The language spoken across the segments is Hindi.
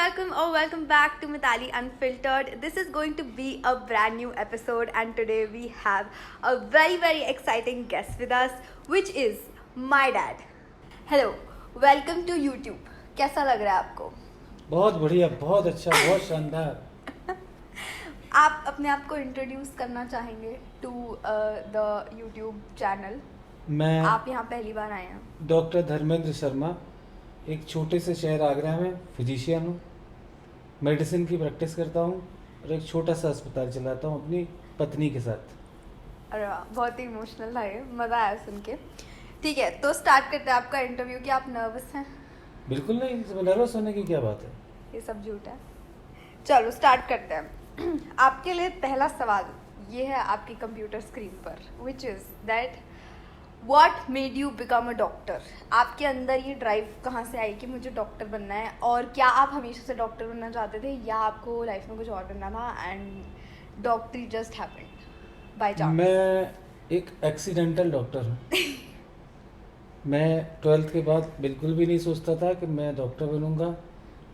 welcome back to Mitali Unfiltered. This is going to be a brand new episode, and today we have a very exciting guest with us, which is my dad. Hello, welcome to YouTube. कैसा लग रहा है आपको? बहुत बढ़िया, बहुत अच्छा, बहुत शानदार। आप अपने आप को इंट्रोड्यूस करना चाहेंगे टू द यूट्यूब चैनल? मैं आप यहाँ पहली बार आए हैं। डॉक्टर धर्मेंद्र शर्मा, एक छोटे से शहर आगरा में फिजिशियन हूँ। मेडिसिन की प्रैक्टिस करता हूँ और एक छोटा सा अस्पताल चलाता हूँ अपनी पत्नी के साथ। अरे वाह, बहुत ही इमोशनल था ये, मज़ा आया सुन के। ठीक है, तो स्टार्ट करते हैं आपका इंटरव्यू। कि आप नर्वस हैं? बिल्कुल नहीं, इसमें नर्वस होने की क्या बात है। ये सब झूठ है। चलो स्टार्ट करते हैं। आपके लिए पहला सवाल ये है आपकी कंप्यूटर स्क्रीन पर, which is that what made you become a doctor? आपके अंदर ये ड्राइव कहाँ से आई कि मुझे डॉक्टर बनना है? और क्या आप हमेशा से डॉक्टर बनना चाहते थे या आपको लाइफ में कुछ और करना था एंड डॉक्टरी जस्ट हैपेंड बाय चांस? मैं एक एक्सीडेंटल डॉक्टर हूँ। मैं 12th के बाद बिल्कुल भी नहीं सोचता था कि मैं डॉक्टर बनूंगा।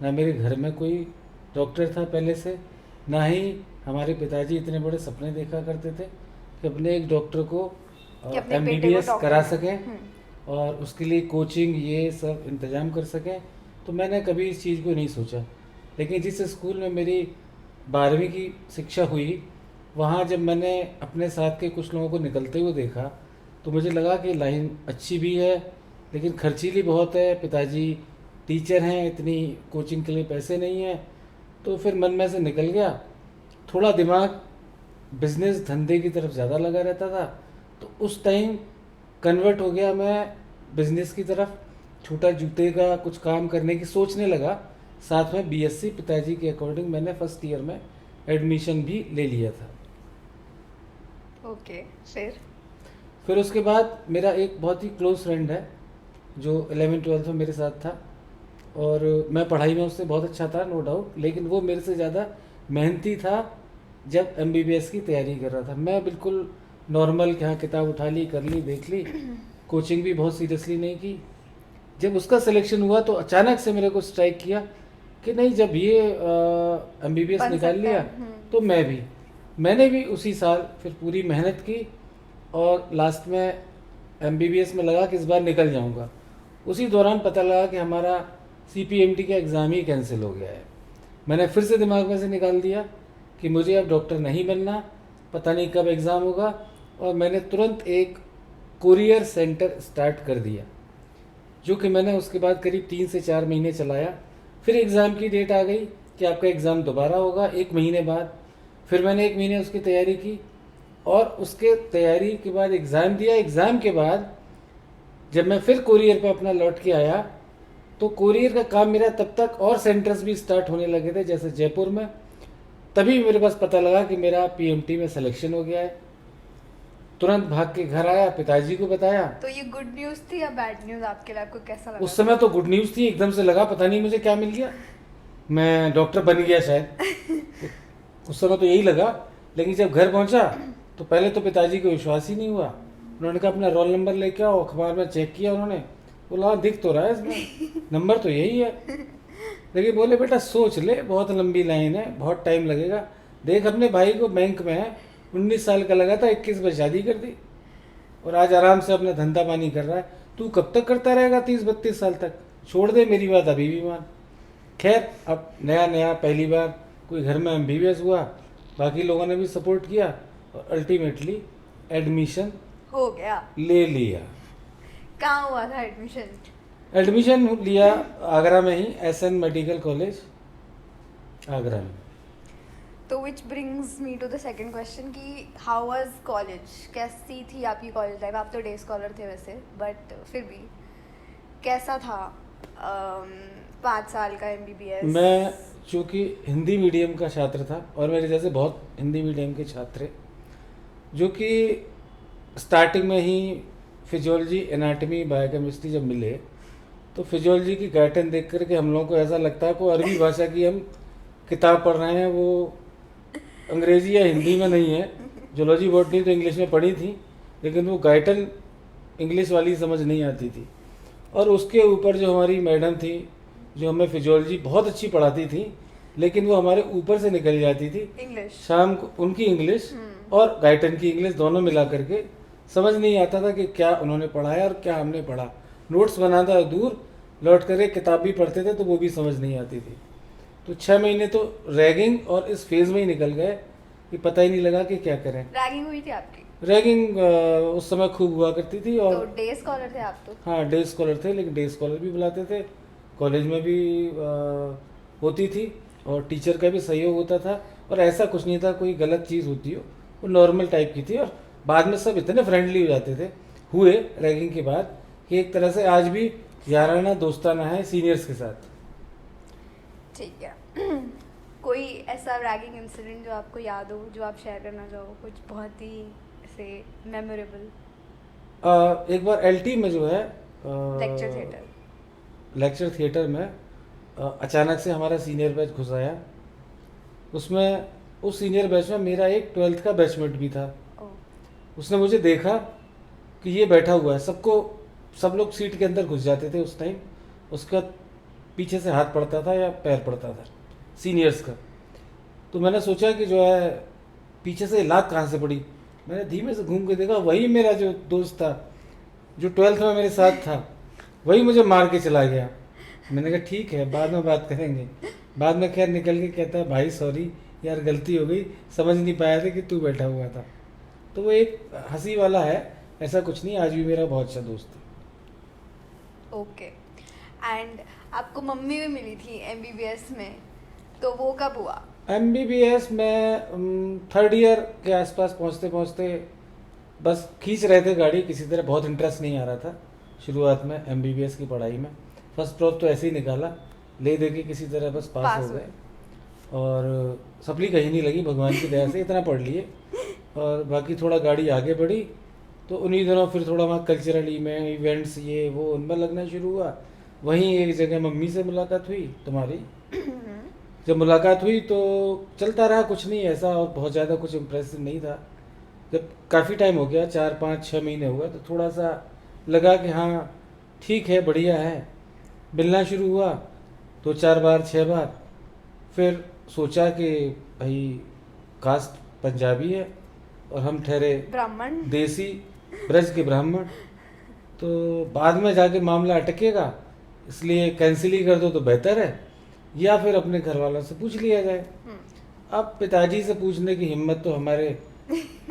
ना मेरे घर में कोई डॉक्टर था पहले से, ना ही हमारे पिताजी इतने बड़े सपने देखा करते थे कि अपने एक डॉक्टर को MBBS करा सकें और उसके लिए कोचिंग ये सब इंतज़ाम कर सकें। तो मैंने कभी इस चीज़ को नहीं सोचा। लेकिन जिस स्कूल में मेरी 12वीं की शिक्षा हुई, वहाँ जब मैंने अपने साथ के कुछ लोगों को निकलते हुए देखा तो मुझे लगा कि लाइन अच्छी भी है लेकिन खर्चीली बहुत है। पिताजी टीचर हैं, इतनी कोचिंग के लिए पैसे नहीं हैं। तो फिर मन में से निकल गया। थोड़ा दिमाग बिजनेस धंधे की तरफ ज़्यादा लगा रहता था, तो उस टाइम कन्वर्ट हो गया मैं बिजनेस की तरफ। छोटा जूते का कुछ काम करने की सोचने लगा। साथ में BSc पिताजी के अकॉर्डिंग मैंने फर्स्ट ईयर में एडमिशन भी ले लिया था। ओके, फिर उसके बाद मेरा एक बहुत ही क्लोज फ्रेंड है जो 11th-12th में मेरे साथ था और मैं पढ़ाई में उससे बहुत अच्छा था, नो डाउट। लेकिन वो मेरे से ज़्यादा मेहनती था जब MBBS की तैयारी कर रहा था। मैं बिल्कुल नॉर्मल, क्या किताब उठा ली, कर ली, देख ली, कोचिंग भी बहुत सीरियसली नहीं की। जब उसका सिलेक्शन हुआ तो अचानक से मेरे को स्ट्राइक किया कि नहीं, जब ये MBBS निकाल लिया तो मैंने भी उसी साल फिर पूरी मेहनत की और लास्ट में MBBS में लगा कि इस बार निकल जाऊंगा। उसी दौरान पता लगा कि हमारा CPMT का एग्ज़ाम ही कैंसिल हो गया है। मैंने फिर से दिमाग में से निकाल दिया कि मुझे अब डॉक्टर नहीं बनना, पता नहीं कब एग्ज़ाम होगा, और मैंने तुरंत एक कुरियर सेंटर स्टार्ट कर दिया, जो कि मैंने उसके बाद करीब 3 से 4 महीने चलाया। फिर एग्ज़ाम की डेट आ गई कि आपका एग्ज़ाम दोबारा होगा 1 महीने बाद। फिर मैंने 1 महीने उसकी तैयारी की और उसके तैयारी के बाद एग्ज़ाम दिया। एग्ज़ाम के बाद जब मैं फिर कुरियर पे अपना लौट के आया तो कुरियर का काम मेरा तब तक और सेंटर्स भी स्टार्ट होने लगे थे, जैसे जयपुर में। तभी मेरे पास पता लगा कि मेरा PMT में सिलेक्शन हो गया है। तुरंत भाग के घर आया, पिताजी को बताया। तो ये गुड न्यूज़ थी या बैड न्यूज़ आपके लिए? आपको कैसा लगा? उस समय तो गुड न्यूज़ थी। एकदम से लगा पता नहीं मुझे क्या मिल गया, मैं डॉक्टर बन गया शायद। उस समय तो यही लगा। लेकिन जब घर पहुंचा तो पहले तो पिताजी को विश्वास ही नहीं हुआ। उन्होंने कहा अपना रोल नंबर लेके आओ। अखबार में चेक किया उन्होंने, बोला दिख तो रहा है इसमें, नंबर तो यही है। लेकिन बोले बेटा सोच ले, बहुत लंबी लाइन है, बहुत टाइम लगेगा। देख अपने भाई को बैंक में है, 19 साल का लगा था, 21 में शादी कर दी और आज आराम से अपना धंधा पानी कर रहा है। तू कब तक करता रहेगा 30-32 साल तक? छोड़ दे, मेरी बात अभी भी मान। खैर, अब नया पहली बार कोई घर में MBBS हुआ, बाकी लोगों ने भी सपोर्ट किया और अल्टीमेटली एडमिशन हो गया, ले लिया। कहाँ हुआ था एडमिशन? एडमिशन लिया आगरा में ही, SN मेडिकल कॉलेज आगरा में। तो which brings me to the second question कि हाउ वाज कॉलेज? कैसी थी आपकी कॉलेज लाइफ? आप तो डे स्कॉलर थे वैसे, बट फिर भी कैसा था 5 साल का MBBS? मैं चूँकि हिंदी मीडियम का छात्र था और मेरे जैसे बहुत हिंदी मीडियम के छात्र जो कि स्टार्टिंग में ही फिजियोलॉजी, एनाटमी, बायोकेमिस्ट्री जब मिले तो फिजियोलॉजी की पैटर्न देख कर के हम लोगों को ऐसा लगता है कोई अरबी भाषा की हम किताब पढ़ रहे हैं, वो अंग्रेजी या हिंदी में नहीं है। जूलॉजी बॉटनी तो इंग्लिश में पढ़ी थी लेकिन वो गाइटन इंग्लिश वाली समझ नहीं आती थी। और उसके ऊपर जो हमारी मैडम थी जो हमें फिजियोलॉजी बहुत अच्छी पढ़ाती थी, लेकिन वो हमारे ऊपर से निकल जाती थी। इंग्लिश। शाम को उनकी इंग्लिश और गाइटन की इंग्लिश दोनों मिला करके समझ नहीं आता था कि क्या उन्होंने पढ़ाया और क्या हमने पढ़ा। नोट्स बनाना दूर, लौट करके किताब भी पढ़ते थे तो वो भी समझ नहीं आती थी। तो 6 महीने तो रैगिंग और इस फेज़ में ही निकल गए कि पता ही नहीं लगा कि क्या करें। रैगिंग हुई थी आपकी? रैगिंग उस समय खूब हुआ करती थी। तो और डे स्कॉलर थे आप तो? हाँ, डे स्कॉलर थे, लेकिन डे स्कॉलर भी बुलाते थे। कॉलेज में भी होती थी और टीचर का भी सहयोग होता था, और ऐसा कुछ नहीं था कोई गलत चीज़ होती हो, वो नॉर्मल टाइप की थी। और बाद में सब इतने फ्रेंडली हो जाते थे हुए रैगिंग के बाद कि एक तरह से आज भी याराना दोस्ताना है सीनियर्स के साथ। ठीक है। कोई ऐसा रैगिंग इंसिडेंट जो आपको याद हो, जो आप शेयर करना चाहो, कुछ बहुत ही ऐसे मेमोरेबल? एक बार एलटी में जो है लेक्चर थिएटर में अचानक से हमारा सीनियर बैच घुस आया। उसमें उस सीनियर बैच में मेरा एक 12th का बैचमेट भी था। उसने मुझे देखा कि ये बैठा हुआ है, सब लोग सीट के अंदर घुस जाते थे उस टाइम, उसका पीछे से हाथ पड़ता था या पैर पड़ता था सीनियर्स का। तो मैंने सोचा कि जो है पीछे से लात कहाँ से पड़ी। मैंने धीमे से घूम के देखा, वही मेरा जो दोस्त था जो 12th में मेरे साथ था, वही मुझे मार के चला गया। मैंने कहा ठीक है, बाद में बात करेंगे। बाद में खैर निकल के कहता है भाई सॉरी यार, गलती हो गई, समझ नहीं पाया था कि तू बैठा हुआ था। तो वो एक हंसी वाला है, ऐसा कुछ नहीं, आज भी मेरा बहुत अच्छा दोस्त है। ओके। एंड आपको मम्मी भी मिली थी एमबीबीएस में, तो वो कब हुआ? एमबीबीएस में 3rd ईयर के आसपास पहुंचते पहुंचते बस खींच रहे थे गाड़ी किसी तरह, बहुत इंटरेस्ट नहीं आ रहा था शुरुआत में एमबीबीएस की पढ़ाई में। फर्स्ट क्रॉप तो ऐसे ही निकाला, ले दे के किसी तरह बस पास हो गए, और सप्ली कहीं नहीं लगी भगवान की दया से, इतना पढ़ लिए। और बाकी थोड़ा गाड़ी आगे बढ़ी तो उन्हीं दिनों फिर थोड़ा वहाँ कल्चरल इवेंट्स ये वो उनमें लगना शुरू हुआ। वहीं एक जगह मम्मी से मुलाकात हुई तुम्हारी। जब मुलाकात हुई तो चलता रहा, कुछ नहीं ऐसा और बहुत ज़्यादा कुछ इम्प्रेसिव नहीं था। जब काफ़ी टाइम हो गया, 4-5-6 महीने हुआ, तो थोड़ा सा लगा कि हाँ ठीक है, बढ़िया है। मिलना शुरू हुआ 2-4 बार 6 बार। फिर सोचा कि भाई कास्ट पंजाबी है और हम ठहरे ब्राह्मण, देसी ब्रज के ब्राह्मण, तो बाद में जाके मामला अटकेगा, इसलिए कैंसिल ही कर दो तो बेहतर है, या फिर अपने घर वालों से पूछ लिया जाए। अब पिताजी से पूछने की हिम्मत तो हमारे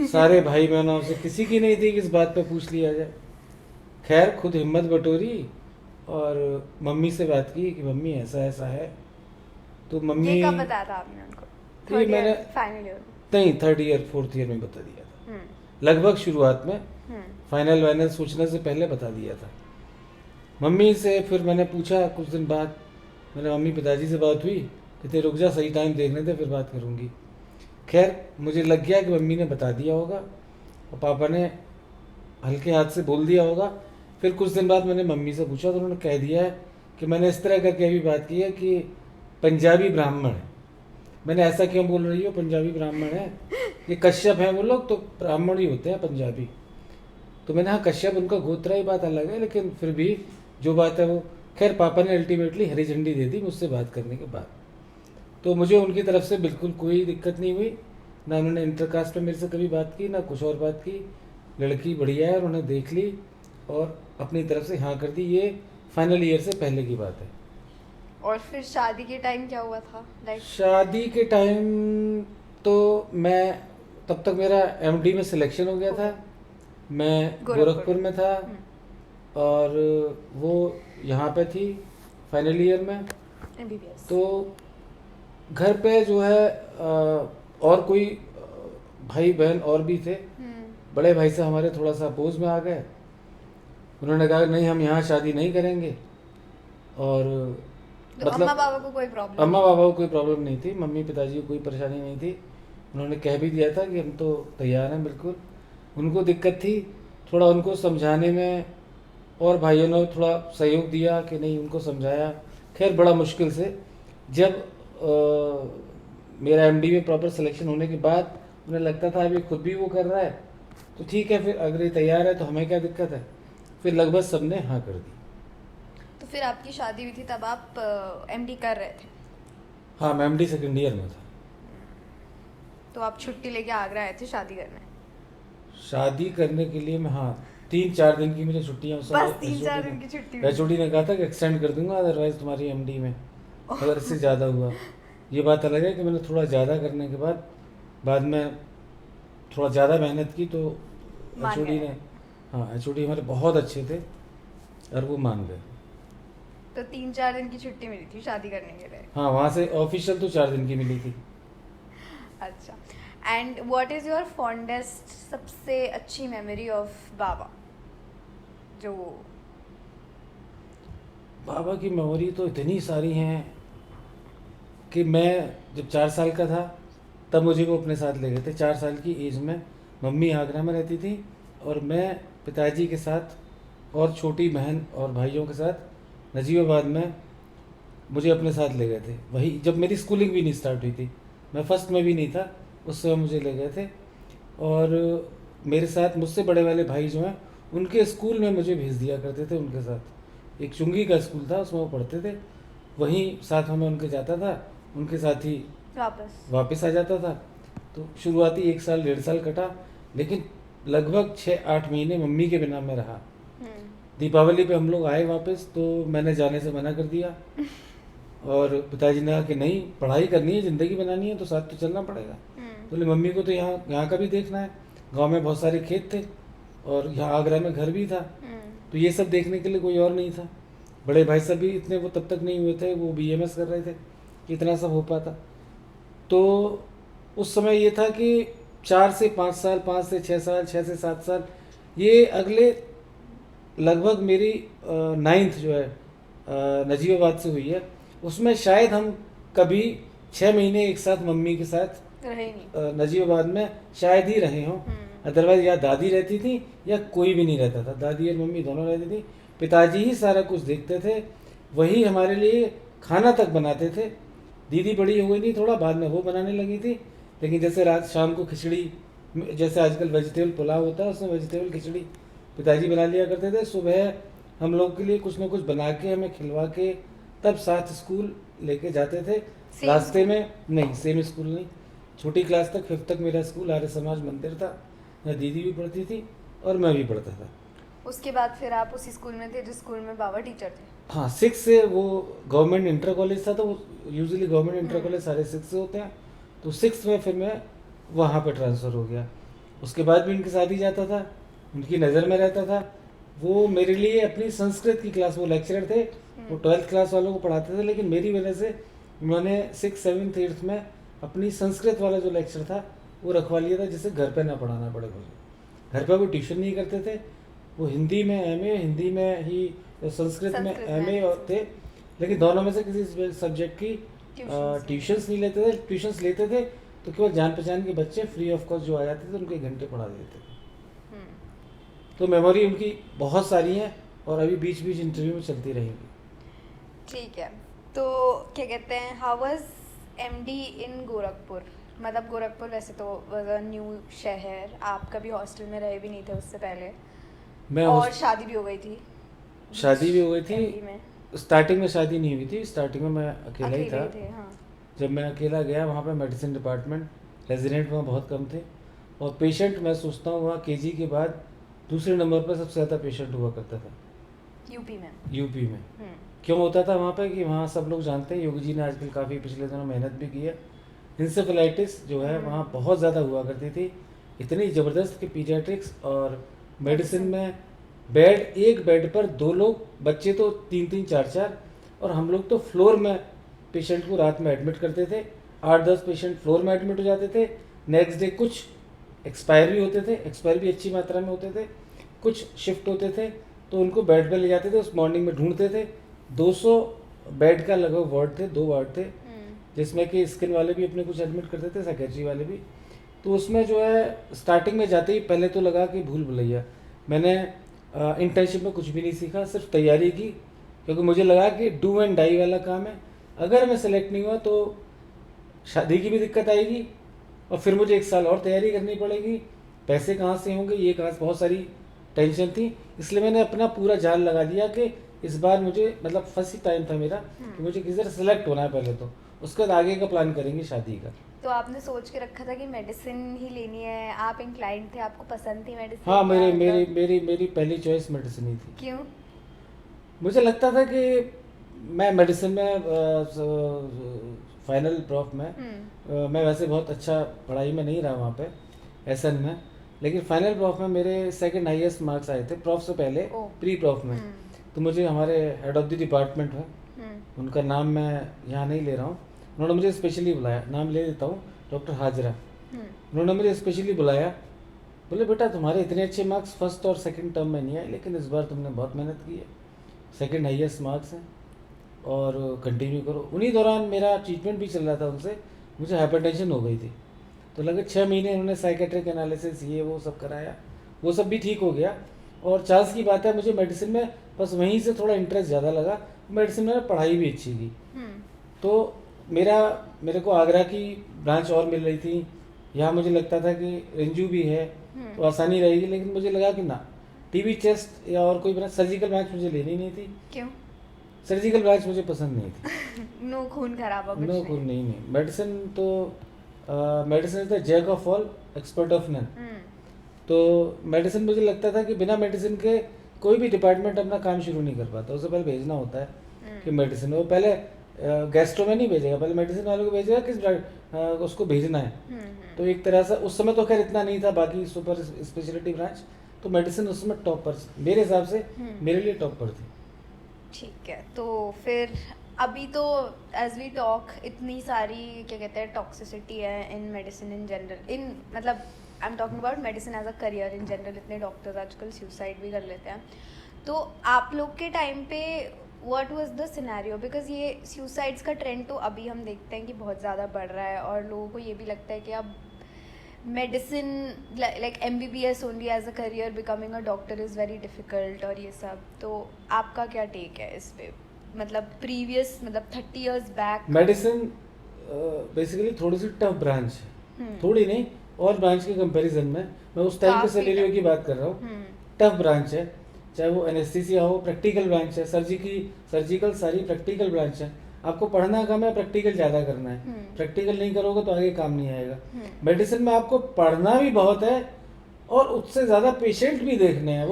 सारे भाई बहनों से किसी की नहीं थी कि इस बात पे पूछ लिया जाए। खैर खुद हिम्मत बटोरी और मम्मी से बात की कि मम्मी ऐसा ऐसा है। तो मम्मी, ये कब बताया था आपने उनको? ये मैंने फाइनल ईयर नहीं 3rd ईयर 4th ईयर में बता दिया था, लगभग शुरुआत में। फाइनल वाइनल सोचने से पहले बता दिया था मम्मी से। फिर मैंने पूछा कुछ दिन बाद, मैंने मम्मी पिताजी से बात हुई, कहते रुक जा सही टाइम देखने दे फिर बात करूँगी। खैर मुझे लग गया कि मम्मी ने बता दिया होगा और पापा ने हल्के हाथ से बोल दिया होगा। फिर कुछ दिन बाद मैंने मम्मी से पूछा तो उन्होंने कह दिया है कि मैंने इस तरह करके अभी बात की है कि पंजाबी ब्राह्मण है। मैंने ऐसा क्यों बोल रही हो पंजाबी ब्राह्मण है, ये कश्यप हैं वो लोग तो ब्राह्मण ही होते हैं पंजाबी। तो मैंने हाँ कश्यप उनका गोत्रा ही बात अलग है, लेकिन फिर भी जो बात है वो। खैर पापा ने अल्टीमेटली हरी झंडी दे दी मुझसे बात करने के बाद। तो मुझे उनकी तरफ से बिल्कुल कोई दिक्कत नहीं हुई, ना उन्होंने इंटरकास्ट पे मेरे से कभी बात की, ना कुछ और बात की। लड़की बढ़िया है, उन्होंने देख ली और अपनी तरफ से हाँ कर दी। ये फाइनल ईयर से पहले की बात है। और फिर शादी के टाइम क्या हुआ था? शादी के टाइम तो मैं तब तक मेरा एमडी में सिलेक्शन हो गया था, मैं गोरखपुर में था और वो यहाँ पे थी फाइनल ईयर में। एमबीबीएस। तो घर पे जो है और कोई भाई बहन और भी थे। बड़े भाई से हमारे थोड़ा सा अपोज में आ गए। उन्होंने कहा नहीं हम यहाँ शादी नहीं करेंगे। और तो मतलब अम्मा पापा को कोई प्रॉब्लम? अम्मा पापा को कोई प्रॉब्लम नहीं थी, मम्मी पिताजी को कोई परेशानी नहीं थी। उन्होंने कह भी दिया था कि हम तो तैयार हैं बिल्कुल। उनको दिक्कत थी थोड़ा उनको समझाने में, और भाइयों ने थोड़ा सहयोग दिया कि नहीं उनको समझाया। खैर बड़ा मुश्किल से जब मेरा एमडी में प्रॉपर सिलेक्शन होने के बाद उन्हें लगता था अभी खुद भी वो कर रहा है तो ठीक है, फिर अगर ये तैयार है तो हमें क्या दिक्कत है। फिर लगभग सबने हाँ कर दी। तो तो फिर आपकी शादी हुई थी तब आप एमडी कर रहे थे, हाँ, मैं एमडी सेकेंड ईयर में था। तो आप छुट्टी लेके आगरा आए थे शादी करने? शादी करने के लिए मैं, हाँ, 3-4 दिन की मुझे छुट्टियाँ उस बस समय 3-4 दिन की छुट्टी हुई? एचओडी ने कहा था कि एक्सटेंड कर दूंगा अदरवाइज तुम्हारी एमडी में अगर इससे ज़्यादा हुआ। ये बात अलग है कि मैंने थोड़ा ज़्यादा करने के बाद में थोड़ा ज़्यादा मेहनत की तो मान एचओडी गए। ने, हाँ, एचओडी हमारे बहुत अच्छे थे और वो मान गए। तो 3-4 दिन की छुट्टी मिली थी शादी करने के लिए? हाँ, वहाँ से ऑफिशियल तो 4 दिन की मिली थी। अच्छा, and what is your fondest, सबसे अच्छी मेमोरी ऑफ बाबा? जो बाबा की मेमोरी तो इतनी सारी हैं कि मैं जब 4 साल का था तब मुझे वो अपने साथ ले गए थे। 4 साल की एज में मम्मी आगरा में रहती थी और मैं पिताजी के साथ और छोटी बहन और भाइयों के साथ नजीबाबाद में मुझे अपने साथ ले गए थे। वही जब मेरी स्कूलिंग भी नहीं स्टार्ट हुई थी, मैं फर्स्ट में भी नहीं था, उस समय मुझे ले गए थे। और मेरे साथ मुझसे बड़े वाले भाई जो हैं उनके स्कूल में मुझे भेज दिया करते थे उनके साथ। एक चुंगी का स्कूल था, उसमें वो पढ़ते थे, वहीं साथ में मैं उनके जाता था, उनके साथ ही वापस आ जाता था। तो शुरुआती 1 साल 1.5 साल कटा, लेकिन लगभग 6-8 महीने मम्मी के बिना मैं रहा। दीपावली पे हम लोग आए वापस तो मैंने जाने से मना कर दिया और पिताजी ने कहा कि नहीं, पढ़ाई करनी है, ज़िंदगी बनानी है तो साथ तो चलना पड़ेगा। तो बोले मम्मी को तो यहाँ का भी देखना है, गांव में बहुत सारे खेत थे और यहाँ आगरा में घर भी था, तो ये सब देखने के लिए कोई और नहीं था। बड़े भाई साहब भी इतने वो तब तक नहीं हुए थे, वो बीएमएस कर रहे थे कि इतना सब हो पाता। तो उस समय ये था कि 4 से 5 साल, 5 से 6 साल, 6 से 7 साल, ये अगले लगभग मेरी 9th जो है नजीबाबाद से हुई है, उसमें शायद हम कभी 6 महीने एक साथ मम्मी के साथ रहे नहीं। नजीबाबाद में शायद ही रहे हों। अदरवाइज या दादी रहती थी या कोई भी नहीं रहता था, दादी और मम्मी दोनों रहती थी। पिताजी ही सारा कुछ देखते थे, वही हमारे लिए खाना तक बनाते थे। दीदी बड़ी हो गई थी थोड़ा, बाद में वो बनाने लगी थी, लेकिन जैसे रात शाम को खिचड़ी, जैसे आजकल वेजिटेबल पुलाव होता है उसमें वेजिटेबल खिचड़ी पिताजी बना लिया करते थे। सुबह हम लोग के लिए कुछ ना कुछ बना के हमें खिलवा के तब साथ स्कूल लेके जाते थे। रास्ते में नहीं, सेम स्कूल नहीं, छोटी क्लास तक 5th तक मेरा स्कूल आर्य समाज मंदिर था, मैं दीदी भी पढ़ती थी और मैं भी पढ़ता था। उसके बाद फिर आप उसी स्कूल में थे जिस स्कूल में बाबा टीचर थे? हाँ, 6 से वो गवर्नमेंट इंटर कॉलेज था, तो वो यूजुअली गवर्नमेंट इंटर कॉलेज सारे 6 से होते हैं, तो 6 में फिर मैं वहाँ पे ट्रांसफ़र हो गया। उसके बाद भी उनके साथ ही जाता था, उनकी नज़र में रहता था। वो मेरे लिए अपनी संस्कृत की क्लास, वो लेक्चरर थे, वो 12th क्लास वालों को पढ़ाते थे, लेकिन मेरी वजह से उन्होंने 6th 7th 8th में अपनी संस्कृत वाला जो लेक्चर था वो रखवा लिया था, जिससे घर पे ना पढ़ाना पड़े मुझे। घर पे वो ट्यूशन नहीं करते थे, वो हिंदी में एमए, हिंदी में ही संस्कृत में एमए और थे, लेकिन दोनों में से किसी सब्जेक्ट की ट्यूशन्स नहीं लेते थे। ट्यूशन्स लेते थे तो केवल जान पहचान के बच्चे फ्री ऑफ कॉस्ट जो आ जाते थे उनके 1 घंटे पढ़ा देते थे। तो मेमोरी उनकी बहुत सारी हैं और अभी बीच बीच इंटरव्यू में चलती रहेंगी। ठीक है, तो क्या कहते हैं, हाउ वाज एमडी इन गोरखपुर? मतलब गोरखपुर वैसे तो वाज अ न्यू शहर, आप कभी हॉस्टल में रहे भी नहीं थे उससे पहले, और शादी भी हो गई थी? शादी भी हो गई एमडी थी, में स्टार्टिंग में शादी नहीं हुई थी, स्टार्टिंग में मैं अकेला ही था। थे, हाँ। जब मैं अकेला गया वहाँ पे मेडिसिन डिपार्टमेंट, रेजिडेंट वहाँ बहुत कम थे, और पेशेंट मैं सोचता हूँ वहाँ केजी के बाद दूसरे नंबर पर सबसे ज़्यादा पेशेंट हुआ करता था यूपी में। क्यों होता था वहाँ पे कि वहाँ सब लोग जानते हैं, योगी जी ने आजकल काफ़ी पिछले दिनों मेहनत भी की है, इंसेफेलाइटिस जो है वहाँ बहुत ज़्यादा हुआ करती थी, इतनी ज़बरदस्त कि पीडियाट्रिक्स और मेडिसिन में एक बेड पर 2 लोग, बच्चे तो 3-3 4-4, और हम लोग तो फ्लोर में पेशेंट को रात में एडमिट करते थे। 8-10 पेशेंट फ्लोर में एडमिट हो जाते थे। नेक्स्ट डे कुछ एक्सपायर भी होते थे, एक्सपायर भी अच्छी मात्रा में होते थे, कुछ शिफ्ट होते थे तो उनको बेड पे ले जाते थे, उस मॉर्निंग में ढूंढते थे। 200 बेड का लगभग वार्ड थे, 2 वार्ड थे, जिसमें कि स्किन वाले भी अपने कुछ एडमिट करते थे, साइकेट्री वाले भी। तो उसमें जो है स्टार्टिंग में जाते ही पहले तो लगा कि भूल भुलैया, मैंने इंटर्नशिप में कुछ भी नहीं सीखा, सिर्फ तैयारी की, क्योंकि मुझे लगा कि डू एंड डाई वाला काम है, अगर मैं सेलेक्ट नहीं हुआ तो शादी की भी दिक्कत आएगी और फिर मुझे 1 साल और तैयारी करनी पड़ेगी, पैसे कहाँ से होंगे, ये कहाँ से, बहुत सारी टेंशन थी। इसलिए मैंने अपना पूरा जान लगा दिया कि इस बार मुझे मतलब फर्स्ट ही टाइम था मेरा कि मुझे किसी तरह सेलेक्ट होना है पहले, तो उसके बाद आगे का प्लान करेंगे शादी का। तो आपने सोच के रखा था कि मेडिसिन ही लेनी है, आप इंक्लाइंड थे, आपको पसंद थी मेडिसिन? हाँ, या मेरी मेरी मतलब मेरी मेरी पहली चॉइस मेडिसिन ही थी। क्यों? मुझे लगता था कि मैं मेडिसिन में फाइनल प्रॉफ में मैं वैसे बहुत अच्छा पढ़ाई में नहीं रहा वहाँ पे एसएन में, लेकिन फाइनल प्रॉफ में मेरे सेकंड हाईएस्ट मार्क्स आए थे प्रॉफ से पहले, ओ। प्री प्रॉफ में। तो मुझे हमारे हेड ऑफ द डिपार्टमेंट है, हम्म। उनका नाम मैं यहाँ नहीं ले रहा हूँ, उन्होंने मुझे स्पेशली बुलाया, नाम ले देता हूँ, डॉक्टर हाजरा। उन्होंने मुझे स्पेशली बुलाया, बोले बेटा तुम्हारे इतने अच्छे मार्क्स फर्स्ट और सेकंड टर्म में नहीं आए, लेकिन इस बार तुमने बहुत मेहनत की है, सेकंड हाईएस्ट मार्क्स हैं और कंटिन्यू करो। उन्हीं दौरान मेरा ट्रीटमेंट भी चल रहा था उनसे, मुझे हाइपरटेंशन हो गई थी, तो लगे 6 महीने उन्होंने साइकेट्रिक एनालिसिस ये वो सब कराया, वो सब भी ठीक हो गया। और चांस की बात है मुझे मेडिसिन में बस वहीं से थोड़ा इंटरेस्ट ज़्यादा लगा, मेडिसिन में पढ़ाई भी अच्छी की। तो मेरे को आगरा की ब्रांच और मिल रही थी, यहाँ मुझे लगता था कि रंजू भी है तो आसानी रहेगी, लेकिन मुझे लगा कि ना, टीबी चेस्ट या और कोई ब्रांच, सर्जिकल ब्रांच मुझे लेनी नहीं थी। क्यों? सर्जिकल ब्रांच मुझे पसंद नहीं थी। नो खून खराबा कुछ नो खून नहीं, मेडिसिन तो medicine is the jack of all expert of none. तो मेडिसिन मुझे लगता था कि बिना मेडिसिन के कोई भी डिपार्टमेंट अपना काम शुरू नहीं कर पाता, उससे पहले भेजना होता है कि मेडिसिन, वो पहले गैस्ट्रो में नहीं भेजेगा, पहले मेडिसिन वालों को भेजेगा किस उसको भेजना है। तो एक तरह से उस समय तो खैर इतना नहीं था, बाकी सुपर स्पेशलिटी ब्रांच, तो मेडिसिन उस समय टॉप पर मेरे हिसाब से मेरे लिए टॉप पर थी। ठीक है, तो फिर अभी तो एज वी टॉक इतनी सारी क्या कहते हैं टॉक्सिसिटी है इन मेडिसिन इन जनरल, इन मतलब I am talking about medicine as a career in general. इतने डॉक्टर्स आजकल सुसाइड भी कर लेते हैं, तो आप लोग के टाइम पे what was the scenario? Because ये सुसाइड्स का ट्रेंड तो अभी हम देखते हैं कि बहुत ज़्यादा बढ़ रहा है, और लोगों को ये भी लगता है कि अब medicine like MBBS only as a career, becoming a doctor is very difficult और ये सब। तो आपका क्या टेक है इस पे? मतलब प्रीवियस मतलब 30 इयर्स बैक मेडिसिन बेसिकली थोड़ी सी टफ ब्रांच है, थोड़ी नहीं, और ब्रांच के कंपैरिजन में मैं उस टाइम के काफी सिनेरियो tough। की बात कर रहा हूँ। टफ ब्रांच है, चाहे वो एनेस्थीसिया हो, प्रैक्टिकल ब्रांच है, सर्जिकल सारी प्रैक्टिकल ब्रांच है। आपको पढ़ना कम है, प्रैक्टिकल ज़्यादा करना है, प्रैक्टिकल नहीं करोगे तो आगे काम नहीं आएगा। मेडिसिन में आपको पढ़ना भी बहुत है और उससे ज़्यादा पेशेंट भी देखने हैं,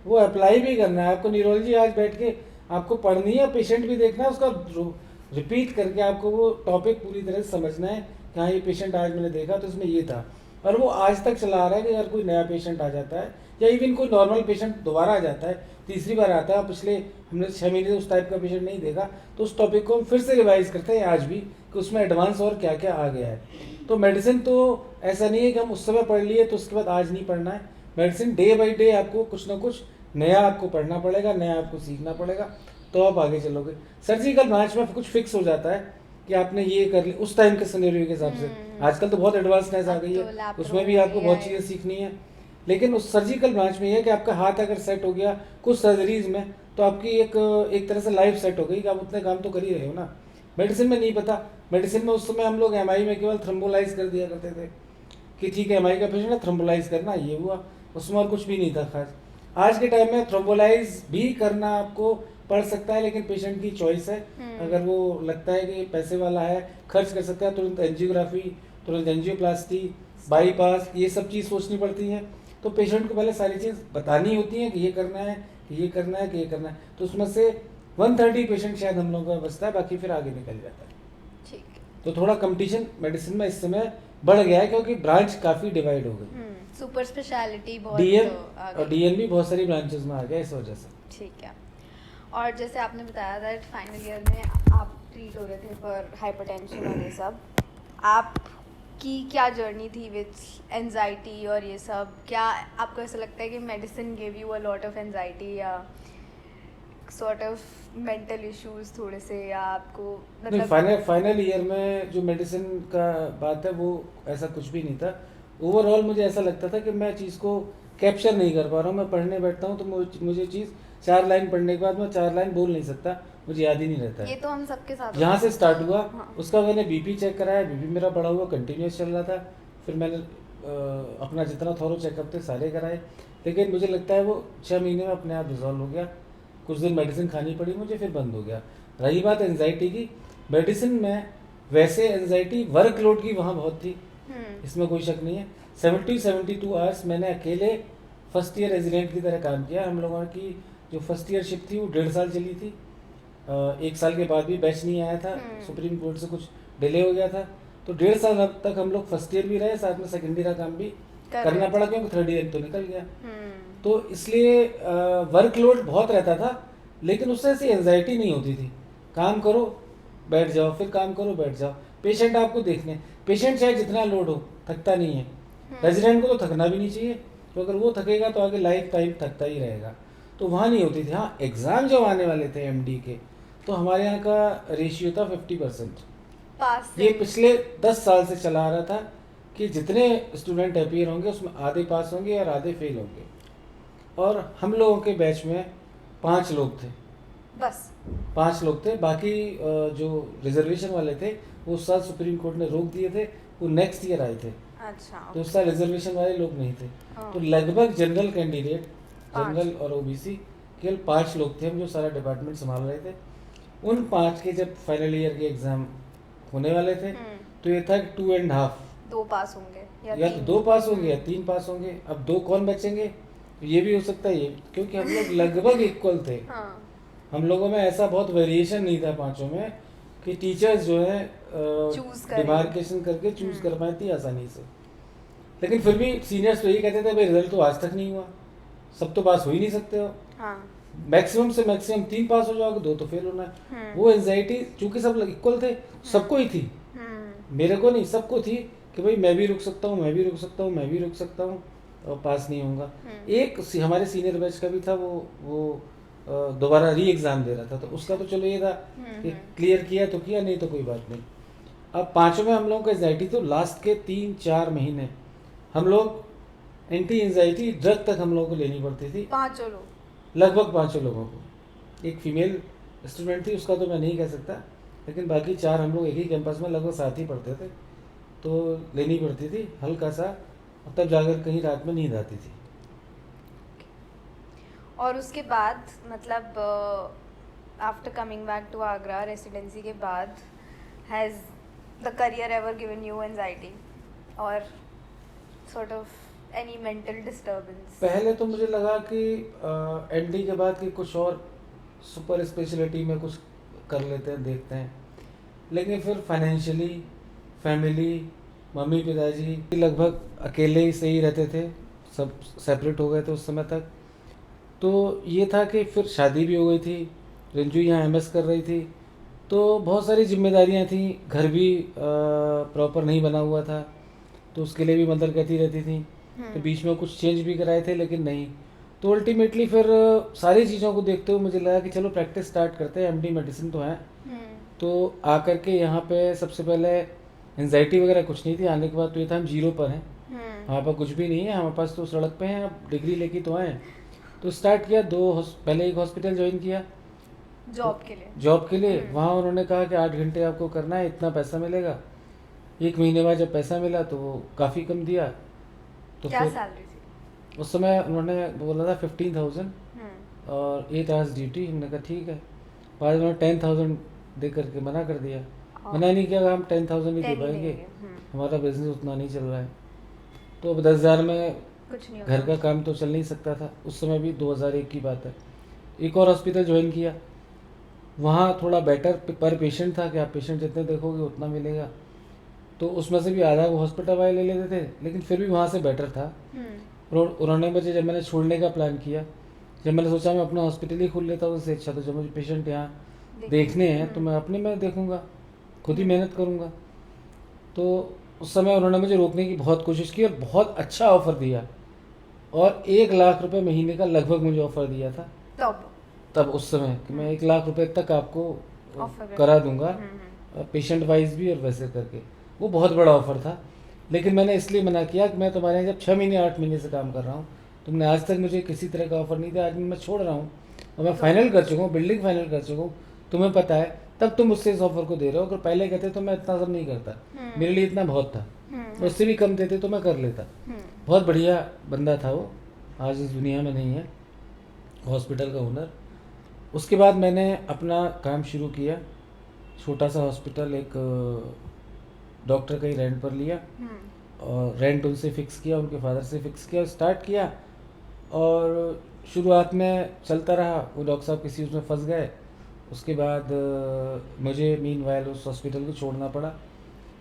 वो अप्लाई भी करना है। आपको न्यूरोलॉजी आज बैठ के आपको पढ़नी है, पेशेंट भी देखना है, उसका रिपीट करके आपको वो टॉपिक पूरी तरह से समझना है कि हाँ ये पेशेंट आज मैंने देखा तो इसमें ये था, और वो आज तक चला आ रहा है कि अगर कोई नया पेशेंट आ जाता है या इवन कोई नॉर्मल पेशेंट दोबारा आ जाता है, तीसरी बार आता है, पिछले हमने 6 महीने से उस टाइप का पेशेंट नहीं देखा, तो उस टॉपिक को हम फिर से रिवाइज करते हैं आज भी कि उसमें एडवांस और क्या क्या आ गया है। तो मेडिसिन तो ऐसा नहीं है कि हम उस समय पढ़ लिए तो उसके बाद आज नहीं पढ़ना है। मेडिसिन डे बाई डे आपको कुछ ना कुछ नया आपको पढ़ना पड़ेगा, नया आपको सीखना पड़ेगा, तो आप आगे चलोगे। सर्जिकल ब्रांच में कुछ फिक्स हो जाता है कि आपने ये कर लिया उस टाइम के सिनेरियो के हिसाब से। आजकल तो बहुत एडवांसनेस आ गई है, उसमें भी आपको बहुत चीज़ें सीखनी है, लेकिन उस सर्जिकल ब्रांच में ये है कि आपका हाथ अगर सेट हो गया कुछ सर्जरीज में तो आपकी एक तरह से लाइफ सेट हो गई कि आप उतने काम तो कर ही रहे हो ना। मेडिसिन में नहीं पता, मेडिसिन में उस समय हम लोग MI में केवल थ्रोम्बोलाइज कर दिया करते थे कि ठीक है MI का पेशेंट है, थ्रोम्बोलाइज करना, ये हुआ, उसमें और कुछ भी नहीं था खास। आज के टाइम में थ्रोम्बोलाइज भी करना आपको पड़ सकता है, लेकिन पेशेंट की चॉइस है। अगर वो लगता है कि पैसे वाला है, खर्च कर सकता है, तुरंत एंजियोग्राफी, तुरंत एंजियोप्लास्टी, बाईपास, ये सब चीज़ सोचनी पड़ती है। तो पेशेंट को पहले सारी चीज़ बतानी होती है कि ये करना है, कि ये करना है, कि ये करना है। तो उसमें से 130 पेशेंट शायद हम लोगों का बचता है, बाकी फिर आगे निकल जाता है। ठीक है। तो थोड़ा कंपटीशन मेडिसिन में इस समय बढ़ गया है क्योंकि ब्रांच काफ़ी डिवाइड हो गई। सुपर स्पेशलिटी बहुत DN आ और गई। DN भी बहुत सारी ब्रांचेस में आ गया इस वजह से। ठीक है। और जैसे आपने बताया था फाइनल ईयर में आप ट्रीट हो रहे थे फॉर हाइपरटेंशन और ये सब, आपकी क्या जर्नी थी विथ एंजाइटी और ये सब? क्या आपको ऐसा लगता है कि medicine give you a lot of anxiety या सॉर्ट ऑफ मेंटल इश्यूज थोड़े से, या आपको नहीं, फाइनल ईयर में जो मेडिसिन का बात है वो ऐसा कुछ भी नहीं था। ओवरऑल मुझे ऐसा लगता था कि मैं चीज़ को कैप्चर नहीं कर पा रहा हूँ। मैं पढ़ने बैठता हूँ तो मुझे चीज़ 4 लाइन पढ़ने के बाद मैं 4 लाइन बोल नहीं सकता, मुझे याद ही नहीं रहता है। ये तो हम सबके साथ यहाँ से स्टार्ट हुआ। हाँ। उसका मैंने BP चेक कराया, BP मेरा बढ़ा हुआ कंटिन्यूस चल रहा था। फिर मैंने अपना जितना थोरो चेकअप थे सारे कराए, लेकिन मुझे लगता है वो 6 महीने में अपने आप रिजॉल्व हो गया। कुछ दिन मेडिसिन खानी पड़ी मुझे, फिर बंद हो गया। रही बात एंजाइटी की, मेडिसिन में वैसे एंजाइटी वर्कलोड की वहाँ बहुत थी, इसमें कोई शक नहीं है। 72 आवर्स मैंने अकेले फर्स्ट ईयर रेजिडेंट की तरह काम किया। हम लोगों की जो फर्स्ट ईयर शिफ्ट थी वो 1.5 साल चली थी। 1 साल के बाद भी बैच नहीं आया था, सुप्रीम कोर्ट से कुछ डिले हो गया था, तो 1.5 साल तक हम लोग फर्स्ट ईयर भी रहे, साथ में सेकेंड ईयर का काम भी करना पड़ा क्योंकि थर्ड ईयर तो निकल गया। तो इसलिए वर्कलोड बहुत रहता था, लेकिन उससे ऐसी एंजाइटी नहीं होती थी। काम करो बैठ जाओ, फिर काम करो बैठ जाओ। पेशेंट आपको देखने, पेशेंट चाहे जितना लोड हो थकता नहीं है। रेजिडेंट को तो थकना भी नहीं चाहिए, तो अगर वो थकेगा तो आगे लाइफ टाइम थकता ही रहेगा। तो वहाँ नहीं होती थी। हाँ, एग्ज़ाम जब आने वाले थे एमडी के, तो हमारे यहाँ का रेशियो था 50%। पास ये पिछले 10 साल से चला आ रहा था कि जितने स्टूडेंट अपीयर होंगे उसमें आधे पास होंगे और आधे फेल होंगे। और हम लोगों के बैच में 5 लोग थे, बस 5 लोग थे। बाकी जो रिजर्वेशन वाले थे वो उस साल सुप्रीम कोर्ट ने रोक दिए थे, वो नेक्स्ट ईयर आए थे। अच्छा, तो उस साल रिजर्वेशन वाले लोग नहीं थे। हाँ। तो लगभग जनरल कैंडिडेट, 5 जनरल और ओबीसी केवल 5 लोग थे हम जो सारा डिपार्टमेंट संभाल रहे थे। उन 5 के जब फाइनल ईयर के एग्ज़ाम होने वाले थे तो ये था कि 2.5 2 पास होंगे या तो 2 पास होंगे या 3 पास होंगे। अब 2 कौन बचेंगे, तो ये भी हो सकता है ये, क्योंकि हम लोग लगभग इक्वल थे। हाँ। हम लोगों में ऐसा बहुत वेरिएशन नहीं था पांचों में कि टीचर्स जो है Choose करें। डिमार्केशन करके चूज कर पाती आसानी से। लेकिन फिर भी सीनियर्स तो यही कहते थे भाई रिजल्ट तो आज तक नहीं हुआ, सब तो पास हो ही नहीं सकते हो। हाँ। मैक्सिमम से मैक्सिमम 3 पास हो जाओगे, 2 तो फेल होना है। वो एंजाइटी चूंकि सब इक्वल थे, सबको ही थी, मेरे को नहीं सबको थी कि भाई मैं भी रुक सकता हूँ, मैं भी रुक सकता हूँ, मैं भी रुक सकता हूँ और पास नहीं होऊंगा। एक हमारे सीनियर बैच का भी था, वो दोबारा री एग्ज़ाम दे रहा था, तो उसका तो चलो ये था कि क्लियर किया तो किया, नहीं तो कोई बात नहीं। अब 5 में हम लोगों को एंजाइटी तो लास्ट के 3-4 महीने हम लोग एंटी एंजाइटी ड्रग तक हम लोगों को लेनी पड़ती थी। 5 लोग, लगभग 5 लोगों को। एक फीमेल स्टूडेंट थी, उसका तो मैं नहीं कह सकता, लेकिन बाकी 4 हम लोग एक ही कैंपस में लगभग साथ ही पढ़ते थे, तो लेनी पड़ती थी हल्का सा, तब जाकर कहीं रात में नींद आती थी। और उसके बाद मतलब after coming back to Agra residency के बाद has the career ever given you anxiety और sort of any mental disturbance? पहले तो मुझे लगा कि एनडी के बाद कि कुछ और सुपर स्पेशलिटी में कुछ कर लेते हैं, देखते हैं, लेकिन फिर फाइनेंशियली फैमिली, मम्मी पिताजी लगभग अकेले ही सही रहते थे, सब सेपरेट हो गए थे उस समय तक। तो ये था कि फिर शादी भी हो गई थी, रंजू यहाँ एमएस कर रही थी, तो बहुत सारी जिम्मेदारियाँ थी, घर भी प्रॉपर नहीं बना हुआ था, तो उसके लिए भी मदर कहती रहती थी। तो बीच में कुछ चेंज भी कराए थे लेकिन नहीं, तो अल्टीमेटली फिर सारी चीज़ों को देखते हुए मुझे लगा कि चलो प्रैक्टिस स्टार्ट करते हैं, एमडी मेडिसिन तो है। तो आकर के यहाँ पे सबसे पहले एंजाइटी वगैरह कुछ नहीं थी, आने के बाद तो ये था हम जीरो पर हैं, हमारे पास कुछ भी नहीं है, हमारे पास तो सड़क पे हैं, अब डिग्री लेके तो आए। तो स्टार्ट किया, पहले एक हॉस्पिटल ज्वाइन किया जॉब के लिए। वहाँ उन्होंने कहा कि 8 घंटे आपको करना है, इतना पैसा मिलेगा। 1 महीने बाद जब पैसा मिला तो वो काफ़ी कम दिया। तो क्या फिर सैलरी थी? उस समय उन्होंने बोला था 15,000 और 8 आवर्स ड्यूटी। हमने कहा ठीक है। बाद में उन्होंने 10,000 दे करके मना कर दिया। मना नहीं किया, हम 10,000 ही दे पाएंगे, हमारा बिजनेस उतना नहीं चल रहा है। तो अब 10,000 में कुछ नहीं घर का काम तो चल नहीं सकता था। उस समय भी 2001 की बात है। एक और हॉस्पिटल ज्वाइन किया, वहाँ थोड़ा बेटर पर पेशेंट था कि आप पेशेंट जितने देखोगे उतना मिलेगा, तो उसमें से भी आधा वो हॉस्पिटल वाले ले लेते थे, लेकिन फिर भी वहाँ से बेटर था। और उन्होंने मुझे, जब मैंने छोड़ने का प्लान किया, जब मैंने सोचा मैं अपना हॉस्पिटल ही खोल लेता हूँ उससे अच्छा, तो जब मुझे पेशेंट यहाँ देखने हैं तो मैं अपने में देखूँगा, खुद ही मेहनत करूँगा। तो उस समय उन्होंने मुझे रोकने की बहुत कोशिश की और बहुत अच्छा ऑफ़र दिया, और 1 लाख रुपए महीने का लगभग मुझे ऑफ़र दिया था तब उस समय कि मैं 1 लाख रुपए तक आपको करा दूंगा, पेशेंट वाइज भी और वैसे करके। वो बहुत बड़ा ऑफ़र था, लेकिन मैंने इसलिए मना किया कि मैं तुम्हारे यहाँ जब 6 महीने 8 महीने से काम कर रहा हूँ, तुमने आज तक मुझे किसी तरह का ऑफ़र नहीं दिया। आज मैं छोड़ रहा हूँ और मैं फाइनल कर चुका हूँ, बिल्डिंग फाइनल कर चुका हूँ, तुम्हें पता है, तब तुम मुझसे इस ऑफ़र को दे रहे हो। अगर पहले कहते तो मैं इतना सब नहीं करता, मेरे लिए इतना बहुत था, उससे भी कम देते तो मैं कर लेता। बहुत बढ़िया बंदा था वो, आज इस दुनिया में नहीं है, हॉस्पिटल का ओनर। उसके बाद मैंने अपना काम शुरू किया, छोटा सा हॉस्पिटल एक डॉक्टर का ही रेंट पर लिया और रेंट उनसे फ़िक्स किया, उनके फादर से फ़िक्स किया, स्टार्ट किया। और शुरुआत में चलता रहा, वो डॉक्टर साहब किसी उसमें फंस गए। उसके बाद मुझे मीनवाइल उस हॉस्पिटल को छोड़ना पड़ा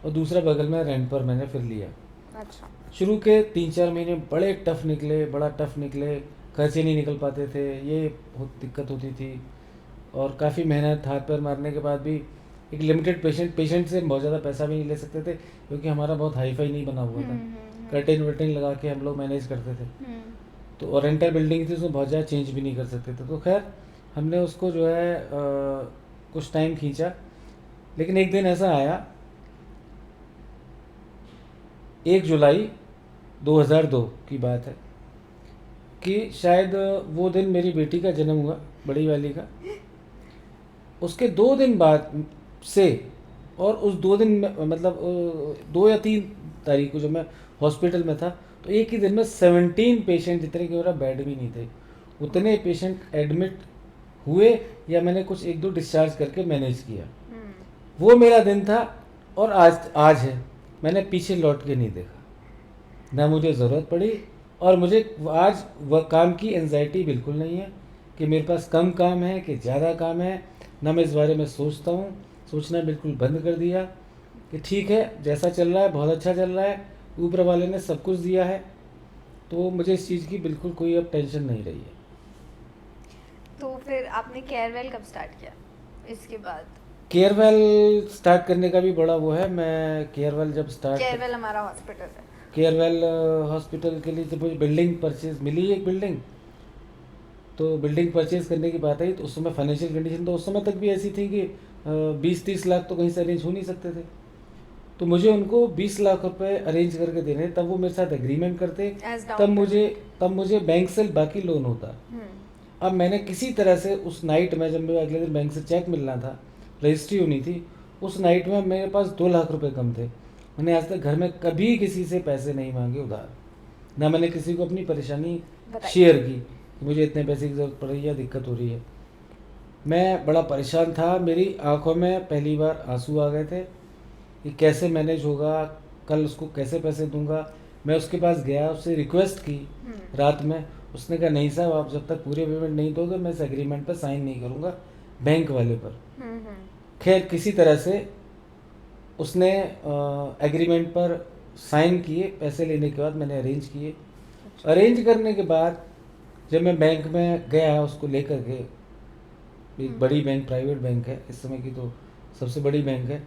और दूसरा बगल में रेंट पर मैंने फिर लिया। अच्छा। शुरू के 3-4 महीने बड़े टफ निकले, बड़ा टफ निकले, खर्चे नहीं निकल पाते थे, ये बहुत दिक्कत होती थी। और काफ़ी मेहनत हाथ पैर मारने के बाद भी एक लिमिटेड पेशेंट से बहुत ज़्यादा पैसा भी नहीं ले सकते थे, क्योंकि हमारा बहुत हाई फाई नहीं बना हुआ था। कर्टेन वर्टेन लगा के हम लोग मैनेज करते थे। तो और रेंटल बिल्डिंग थी, उसमें बहुत ज़्यादा चेंज भी नहीं कर सकते थे। तो खैर हमने उसको जो है कुछ टाइम खींचा, लेकिन एक दिन ऐसा आया 1 जुलाई 2002 की बात है कि शायद वो दिन मेरी बेटी का जन्म हुआ, बड़ी वाली का। उसके 2 दिन बाद से, और उस 2 दिन में मतलब 2 या 3 तारीख को जब मैं हॉस्पिटल में था, तो एक ही दिन में 17 पेशेंट, जितने कि मेरा बेड भी नहीं थे, उतने पेशेंट एडमिट हुए या मैंने कुछ 1-2 डिस्चार्ज करके मैनेज किया। वो मेरा दिन था। और आज है, मैंने पीछे लौट के नहीं देखा, ना मुझे ज़रूरत पड़ी। और मुझे आज वह काम की एंजाइटी बिल्कुल नहीं है कि मेरे पास कम काम है कि ज़्यादा काम है, ना मैं इस बारे में सोचता हूँ। सोचना बिल्कुल बंद कर दिया कि ठीक है, जैसा चल रहा है बहुत अच्छा चल रहा है, ऊपर वाले ने सब कुछ दिया है, तो मुझे इस चीज़ की बिल्कुल कोई अब टेंशन नहीं रही है। तो फिर आपने केयरवेल कब स्टार्ट किया इसके बाद? केयरवेल स्टार्ट करने का भी बड़ा वो है। मैं केयरवेल जब केयरवेल हमारा हॉस्पिटल है। केयरवेल हॉस्पिटल के लिए जब मुझे बिल्डिंग परचेज मिली, एक बिल्डिंग, तो बिल्डिंग परचेज करने की बात आई, तो उस समय फाइनेंशियल कंडीशन तो उस समय तक भी ऐसी थी कि 20-30 लाख तो कहीं से अरेंज हो नहीं सकते थे। तो मुझे उनको 20 लाख रुपए अरेंज करके देने, तब वो मेरे साथ एग्रीमेंट करते, तब मुझे बैंक से बाकी लोन होता। अब मैंने किसी तरह से उस नाइट में, जब मेरे अगले दिन बैंक से चेक मिलना था, रजिस्ट्री होनी थी, उस नाइट में मेरे पास 2 लाख रुपए कम थे। मैंने आज तक घर में कभी किसी से पैसे नहीं मांगे उधार, ना मैंने किसी को अपनी परेशानी शेयर की कि मुझे इतने पैसे की ज़रूरत पड़ रही है, दिक्कत हो रही है। मैं बड़ा परेशान था, मेरी आंखों में पहली बार आंसू आ गए थे कि कैसे मैनेज होगा, कल उसको कैसे पैसे दूंगा। मैं उसके पास गया, उससे रिक्वेस्ट की रात में। उसने कहा नहीं साहब, आप जब तक पूरे पेमेंट नहीं दोगे मैं इस एग्रीमेंट पर साइन नहीं करूँगा, बैंक वाले पर। खैर किसी तरह से उसने एग्रीमेंट पर साइन किए। पैसे लेने के बाद मैंने अरेंज किए। अरेंज करने के बाद जब मैं बैंक में गया उसको लेकर के, एक बड़ी बैंक, प्राइवेट बैंक है इस समय की, तो सबसे बड़ी बैंक है,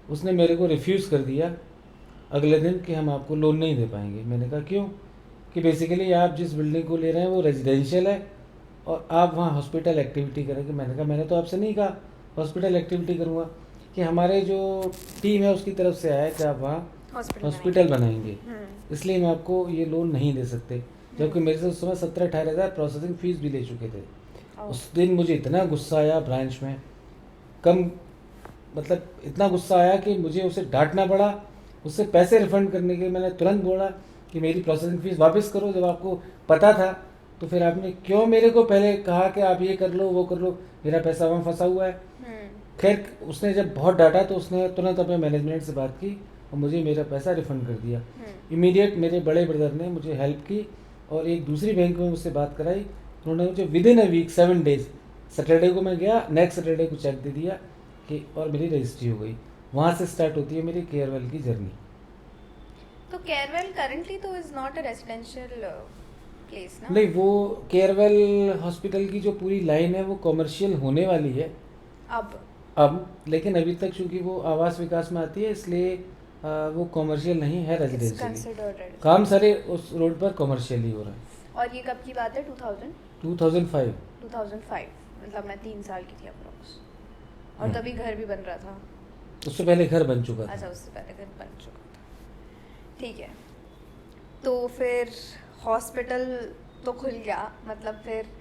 उसने मेरे को रिफ्यूज़ कर दिया अगले दिन कि हम आपको लोन नहीं दे पाएंगे। मैंने कहा क्यों? कि बेसिकली आप जिस बिल्डिंग को ले रहे हैं वो रेजिडेंशियल है और आप वहाँ हॉस्पिटल एक्टिविटी करेंगे। मैंने कहा मैंने तो आपसे नहीं कहा हॉस्पिटल एक्टिविटी करूँगा, कि हमारे जो टीम है उसकी तरफ से आया है कि आप वहाँ हॉस्पिटल बनाएंगे, इसलिए मैं आपको ये लोन नहीं दे सकते। जबकि मेरे से उस समय 17-18 हज़ार प्रोसेसिंग फ़ीस भी ले चुके थे। उस दिन मुझे इतना गुस्सा आया ब्रांच में, मतलब इतना गुस्सा आया कि मुझे उसे डांटना पड़ा, उससे पैसे रिफ़ंड करने के मैंने तुरंत बोला कि मेरी प्रोसेसिंग फ़ीस वापस करो। जब आपको पता था तो फिर आपने क्यों मेरे को पहले कहा कि आप ये कर लो वो कर लो, मेरा पैसा वहाँ फंसा हुआ है। खैर उसने जब बहुत डांटा तो उसने तुरंत अपने मैनेजमेंट से बात की और मुझे मेरा पैसा रिफ़ंड कर दिया। इमीडिएट मेरे बड़े ब्रदर ने मुझे हेल्प की और एक दूसरी बैंक में मुझसे बात कराई। उन्होंने मुझे within a week 7 days, Saturday को मैं गया, नेक्स्ट सैटरडे को चेक दे दिया कि और मेरी रजिस्ट्री हो गई। वहाँ से स्टार्ट होती है मेरी केयरवेल की जर्नी। तो केयरवेल करंटली तो is not a residential place ना? नहीं, वो केयरवेल हॉस्पिटल की जो पूरी लाइन है वो कॉमर्शियल होने वाली है अब, लेकिन अभी तक चूँकि वो आवास विकास में आती है इसलिए वो कॉमर्शियल नहीं है, रेजिडेंशियल। काम सारे उस रोड पर कॉमर्शियल ही हो रहा है। और ये कब की बात है? 2005। 2005, मतलब मैं 3 साल की थी अप्रोक्स। और तभी घर भी बन रहा था? उससे पहले घर बन चुका था। अच्छा, उससे पहले घर बन चुका था, ठीक है। तो फिर हॉस्पिटल तो खुल गया, मतलब फिर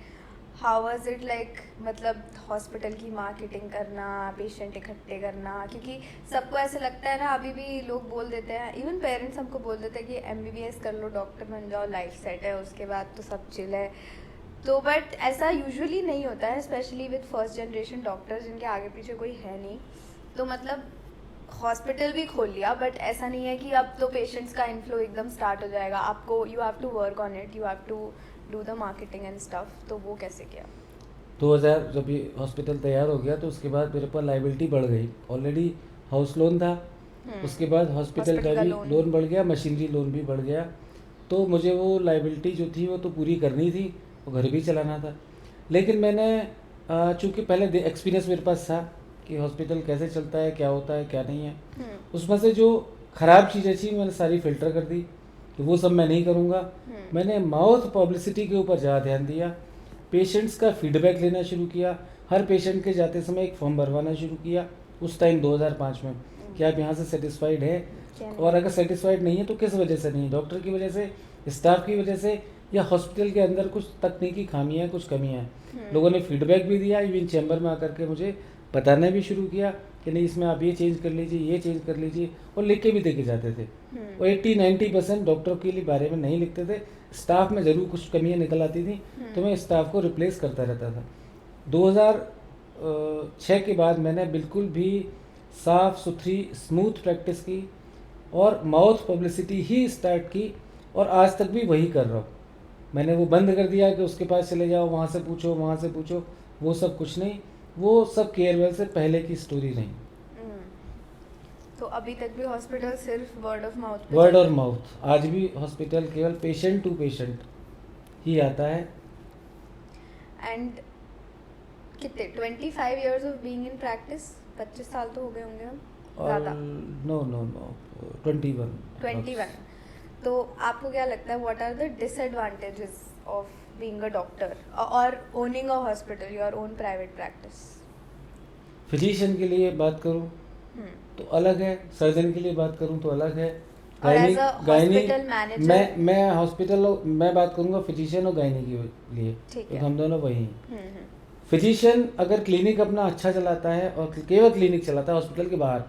हाउ वाज इट लाइक, मतलब हॉस्पिटल की मार्केटिंग करना, पेशेंट इकट्ठे करना, क्योंकि सबको ऐसे लगता है ना, अभी भी लोग बोल देते हैं, इवन पेरेंट्स हमको बोल देते हैं कि MBBS कर लो, डॉक्टर बन जाओ, लाइफ सेट है, उसके बाद तो सब चिल है। तो बट ऐसा यूजुअली नहीं होता है, specially with first generation doctors जिनके आगे पीछे कोई है नहीं। तो मतलब हॉस्पिटल भी खोल लिया, बट ऐसा नहीं है कि अब तो पेशेंट्स का इनफ्लो एकदम स्टार्ट हो जाएगा। आपको you have to work on it, you have to do the marketing and stuff. तो वो कैसे किया? 2000 जब ये हॉस्पिटल तैयार हो गया तो उसके बाद मेरे पर लाइबिलिटी बढ़ गई। ऑलरेडी हाउस लोन था, उसके बाद हॉस्पिटल हॉस्पिटल का का भी लोन। लोन बढ़ गया, मशीनरी लोन भी बढ़ गया। तो मुझे वो लाइबिलिटी जो थी वो तो पूरी करनी थी, वो घर भी चलाना था। लेकिन मैंने चूँकि पहले एक्सपीरियंस मेरे पास था कि हॉस्पिटल कैसे चलता है, क्या होता है, क्या नहीं है, उसमें से जो ख़राब चीज़ें थी मैंने सारी फ़िल्टर कर दी कि वो सब मैं नहीं करूँगा। मैंने माउथ पब्लिसिटी के ऊपर ज़्यादा ध्यान दिया, पेशेंट्स का फीडबैक लेना शुरू किया, हर पेशेंट के जाते समय एक फॉर्म भरवाना शुरू किया उस टाइम 2005 में कि आप यहाँ से सेटिस्फाइड है, और अगर सेटिस्फाइड नहीं है तो किस वजह से नहीं है, डॉक्टर की वजह से, स्टाफ की वजह से, या हॉस्पिटल के अंदर कुछ तकनीकी खामियां हैं, कुछ कमियां हैं। लोगों ने फीडबैक भी दिया, इवन चैम्बर में आकर के मुझे बताना भी शुरू किया कि नहीं इसमें आप ये चेंज कर लीजिए, ये चेंज कर लीजिए, और लिख के भी दे के जाते थे। और 80-90% डॉक्टर के लिए बारे में नहीं लिखते थे, स्टाफ में ज़रूर कुछ कमियां निकल आती थी, तो मैं स्टाफ को रिप्लेस करता रहता था। 2006 के बाद मैंने बिल्कुल भी साफ़ सुथरी स्मूथ प्रैक्टिस की और माउथ पब्लिसिटी ही स्टार्ट की, और आज तक भी वही कर रहा हूँ। मैंने वो बंद कर दिया कि उसके पास चले जाओ, वहाँ से पूछो, वहाँ से पूछो, वो सब कुछ नहीं, वो सब केयरवेल से पहले की स्टोरी नहीं। तो अभी तक भी हॉस्पिटल सिर्फ वर्ड ऑफ माउथ? वर्ड और माउथ। आज भी हॉस्पिटल केवल पेशेंट टू पेशेंट ही आता है। एंड कितने 25 years of being in practice? 25 साल तो हो गए होंगे हम ज़्यादा? No no no 21। तो आपको क्या लगता है, what are the disadvantages of being a doctor और owning a hospital, your own private practice? Physician के लिए बात करूँ तो अलग है, सर्जन के लिए बात करूँ तो अलग है, और gynae as a hospital manager? मैं हॉस्पिटल मैं बात करूँगा फिजिशियन और गायनी के लिए, ठीक तो है। हम दोनों वही हैं। फिजिशियन अगर क्लिनिक अपना अच्छा चलाता है और केवल क्लिनिक चलाता है हॉस्पिटल के बाहर,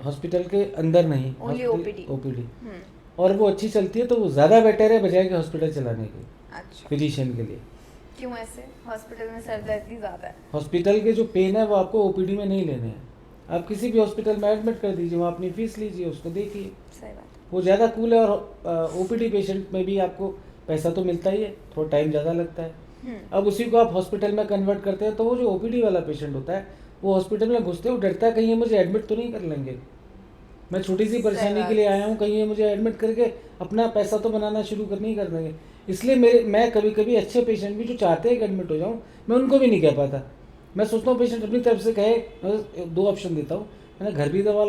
हॉस्पिटल के अंदर नहीं, Only ओपीडी, और वो अच्छी चलती है तो वो ज़्यादा बेटर है बजाय कि हॉस्पिटल चलाने के। अच्छा, फिजिशियन के लिए क्यों ऐसे? हॉस्पिटल में सरदर्दी ज़्यादा है? हॉस्पिटल के जो पेन है वो आपको ओपीडी में नहीं लेने हैं। आप किसी भी हॉस्पिटल में एडमिट कर दीजिए, वहाँ अपनी फीस लीजिए, उसको देखिए, सही बात। वो ज़्यादा कूल है। और ओपीडी पेशेंट में भी आपको पैसा तो मिलता ही है, थोड़ा टाइम ज़्यादा लगता है। अब उसी को आप हॉस्पिटल में कन्वर्ट करते हैं तो वो जो ओपीडी वाला पेशेंट होता है वो हॉस्पिटल में घुसते हुए डरता है कहीं ये मुझे एडमिट तो नहीं कर लेंगे, मैं छोटी सी परेशानी के लिए आया हूँ, कहीं ये मुझे एडमिट करके अपना पैसा तो बनाना शुरू नहीं कर देंगे। इसलिए मैं कभी कभी अच्छे पेशेंट भी जो चाहते हैं कि एडमिट हो जाऊँ, मैं उनको भी नहीं कह पाता। मैं सोचता हूँ पेशेंट अपनी तरफ से कहे, मैं 2 ऑप्शन देता हूँ, मैंने घर भी दवा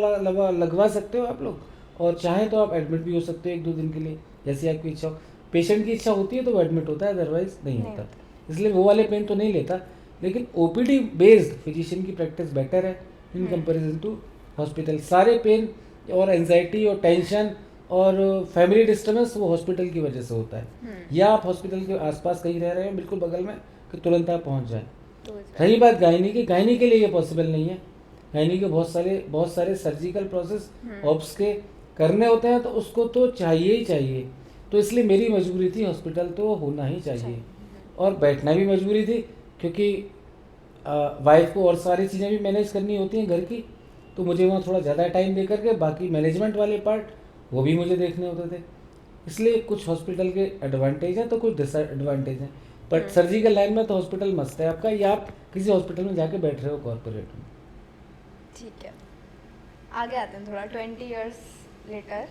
लगवा सकते हो आप लोग, और चाहें तो आप एडमिट भी हो सकते हो 1-2 दिन के लिए, जैसी आपकी इच्छा हो। पेशेंट की इच्छा होती है तो वो एडमिट होता है, अदरवाइज नहीं होता। इसलिए वो वाले पेन तो नहीं लेता। लेकिन ओपीडी बेस्ड फिजिशियन की प्रैक्टिस बेटर है इन कंपैरिजन टू हॉस्पिटल। सारे पेन और एंजाइटी और टेंशन और फैमिली डिस्टर्बेंस वो हॉस्पिटल की वजह से होता है। या आप हॉस्पिटल के आसपास कहीं रह रहे हैं बिल्कुल बगल में कि तुरंत आप पहुंच जाएं। रही बात गायनी की, गायनी के लिए ये पॉसिबल नहीं है। गायनी के बहुत सारे सर्जिकल प्रोसेस ऑप्स के करने होते हैं, तो उसको तो चाहिए ही चाहिए। तो इसलिए मेरी मजबूरी थी हॉस्पिटल तो होना ही चाहिए, और बैठना भी मजबूरी थी क्योंकि वाइफ को और सारी चीज़ें भी मैनेज करनी होती हैं घर की, तो मुझे वहाँ थोड़ा ज़्यादा टाइम दे करके बाकी मैनेजमेंट वाले पार्ट वो भी मुझे देखने होते थे। इसलिए कुछ हॉस्पिटल के एडवांटेज हैं तो कुछ डिसएडवांटेज हैं, बट सर्जिकल लाइन में तो हॉस्पिटल मस्त है आपका, या आप किसी हॉस्पिटल में जाके बैठ रहे हो कॉर्पोरेट में। ठीक है, आगे आते हैं थोड़ा 20 years लेटर।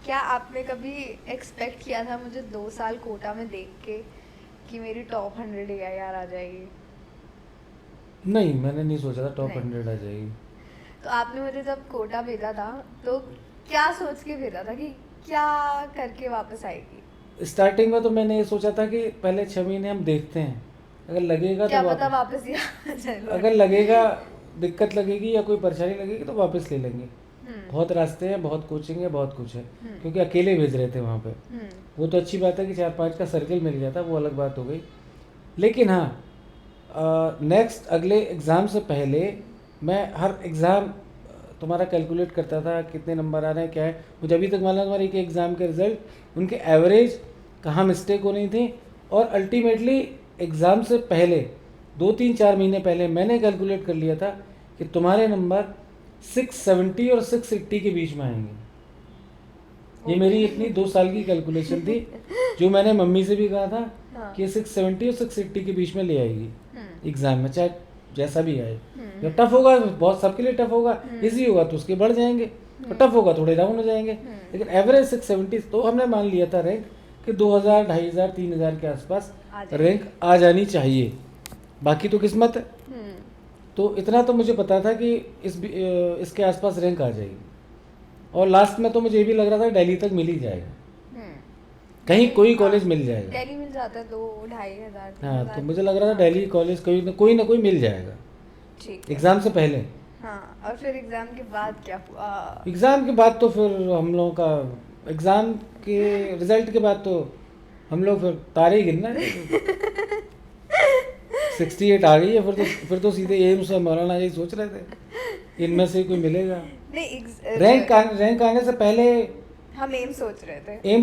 क्या आपने कभी एक्सपेक्ट किया था मुझे 2 साल कोटा में देख के कि मेरी टॉप 100 AIR आ जाएगी? नहीं, मैंने नहीं सोचा था टॉप नहीं। 100 आ जाएगी। तो आपने मुझे जब कोटा भेजा था तो क्या सोच के भेजा था कि क्या करके वापस आएगी? स्टार्टिंग में तो मैंने ये सोचा था कि पहले 6 महीने हम देखते हैं, अगर लगेगा क्या तो पता वापस ही आ जाए। अगर लगेगा दिक्कत लगेगी या कोई परेशानी लगेगी तो वापस ले लेंगे। बहुत रास्ते हैं, बहुत कोचिंग है, बहुत कुछ है, क्योंकि अकेले भेज रहे थे वहाँ पे। वो तो अच्छी बात है कि 4-5 का सर्कल मिल गया था, वो अलग बात हो गई। लेकिन हाँ, नेक्स्ट अगले एग्ज़ाम से पहले मैं हर एग्ज़ाम तुम्हारा कैलकुलेट करता था, कितने नंबर आ रहे हैं, क्या है। मुझे अभी तक मालूम है हमारे एक एग्ज़ाम के रिज़ल्ट, उनके एवरेज कहाँ मिस्टेक हो रही थी और अल्टीमेटली एग्ज़ाम से पहले 2-3-4 महीने पहले मैंने कैलकुलेट कर लिया था कि तुम्हारे नंबर 670 और 680 के बीच में आएंगे। ये मेरी इतनी 2 साल की कैलकुलेशन थी, जो मैंने मम्मी से भी कहा था हाँ। कि 670 और 680 के बीच में ले आएगी एग्ज़ाम में, चाहे जैसा भी आए। जब टफ होगा, बहुत सबके लिए टफ होगा, इजी होगा तो उसके बढ़ जाएंगे, और टफ होगा थोड़े डाउन हो जाएंगे। लेकिन एवरेज 670 तो हमने मान लिया था रैंक कि 2000, 2500, 3000 के आसपास रैंक आ जानी चाहिए। बाकी तो किस्मत है। तो इतना तो मुझे पता था कि इसके आसपास रैंक आ जाएगी, और लास्ट में तो मुझे ये भी लग रहा था दिल्ली तक मिल ही जाएगा, कहीं कोई कॉलेज मिल जाएगा। दिल्ली मिल जाता है 2-2.5 हज़ार। हाँ, तो मुझे लग रहा था दिल्ली कॉलेज कोई ना कोई मिल जाएगा ठीक। एग्ज़ाम से पहले। हाँ, और फिर एग्जाम के बाद क्या हुआ? एग्ज़ाम के बाद तो फिर हम लोगों का एग्ज़ाम के रिजल्ट के बाद तो हम लोग फिर तारे ही गिनना है। 68 आ गई है, फिर तो सीधे एम्स और मौलाना यही सोच रहे थे इनमें से कोई मिलेगा। नहीं, रैंक आने से पहले हम एम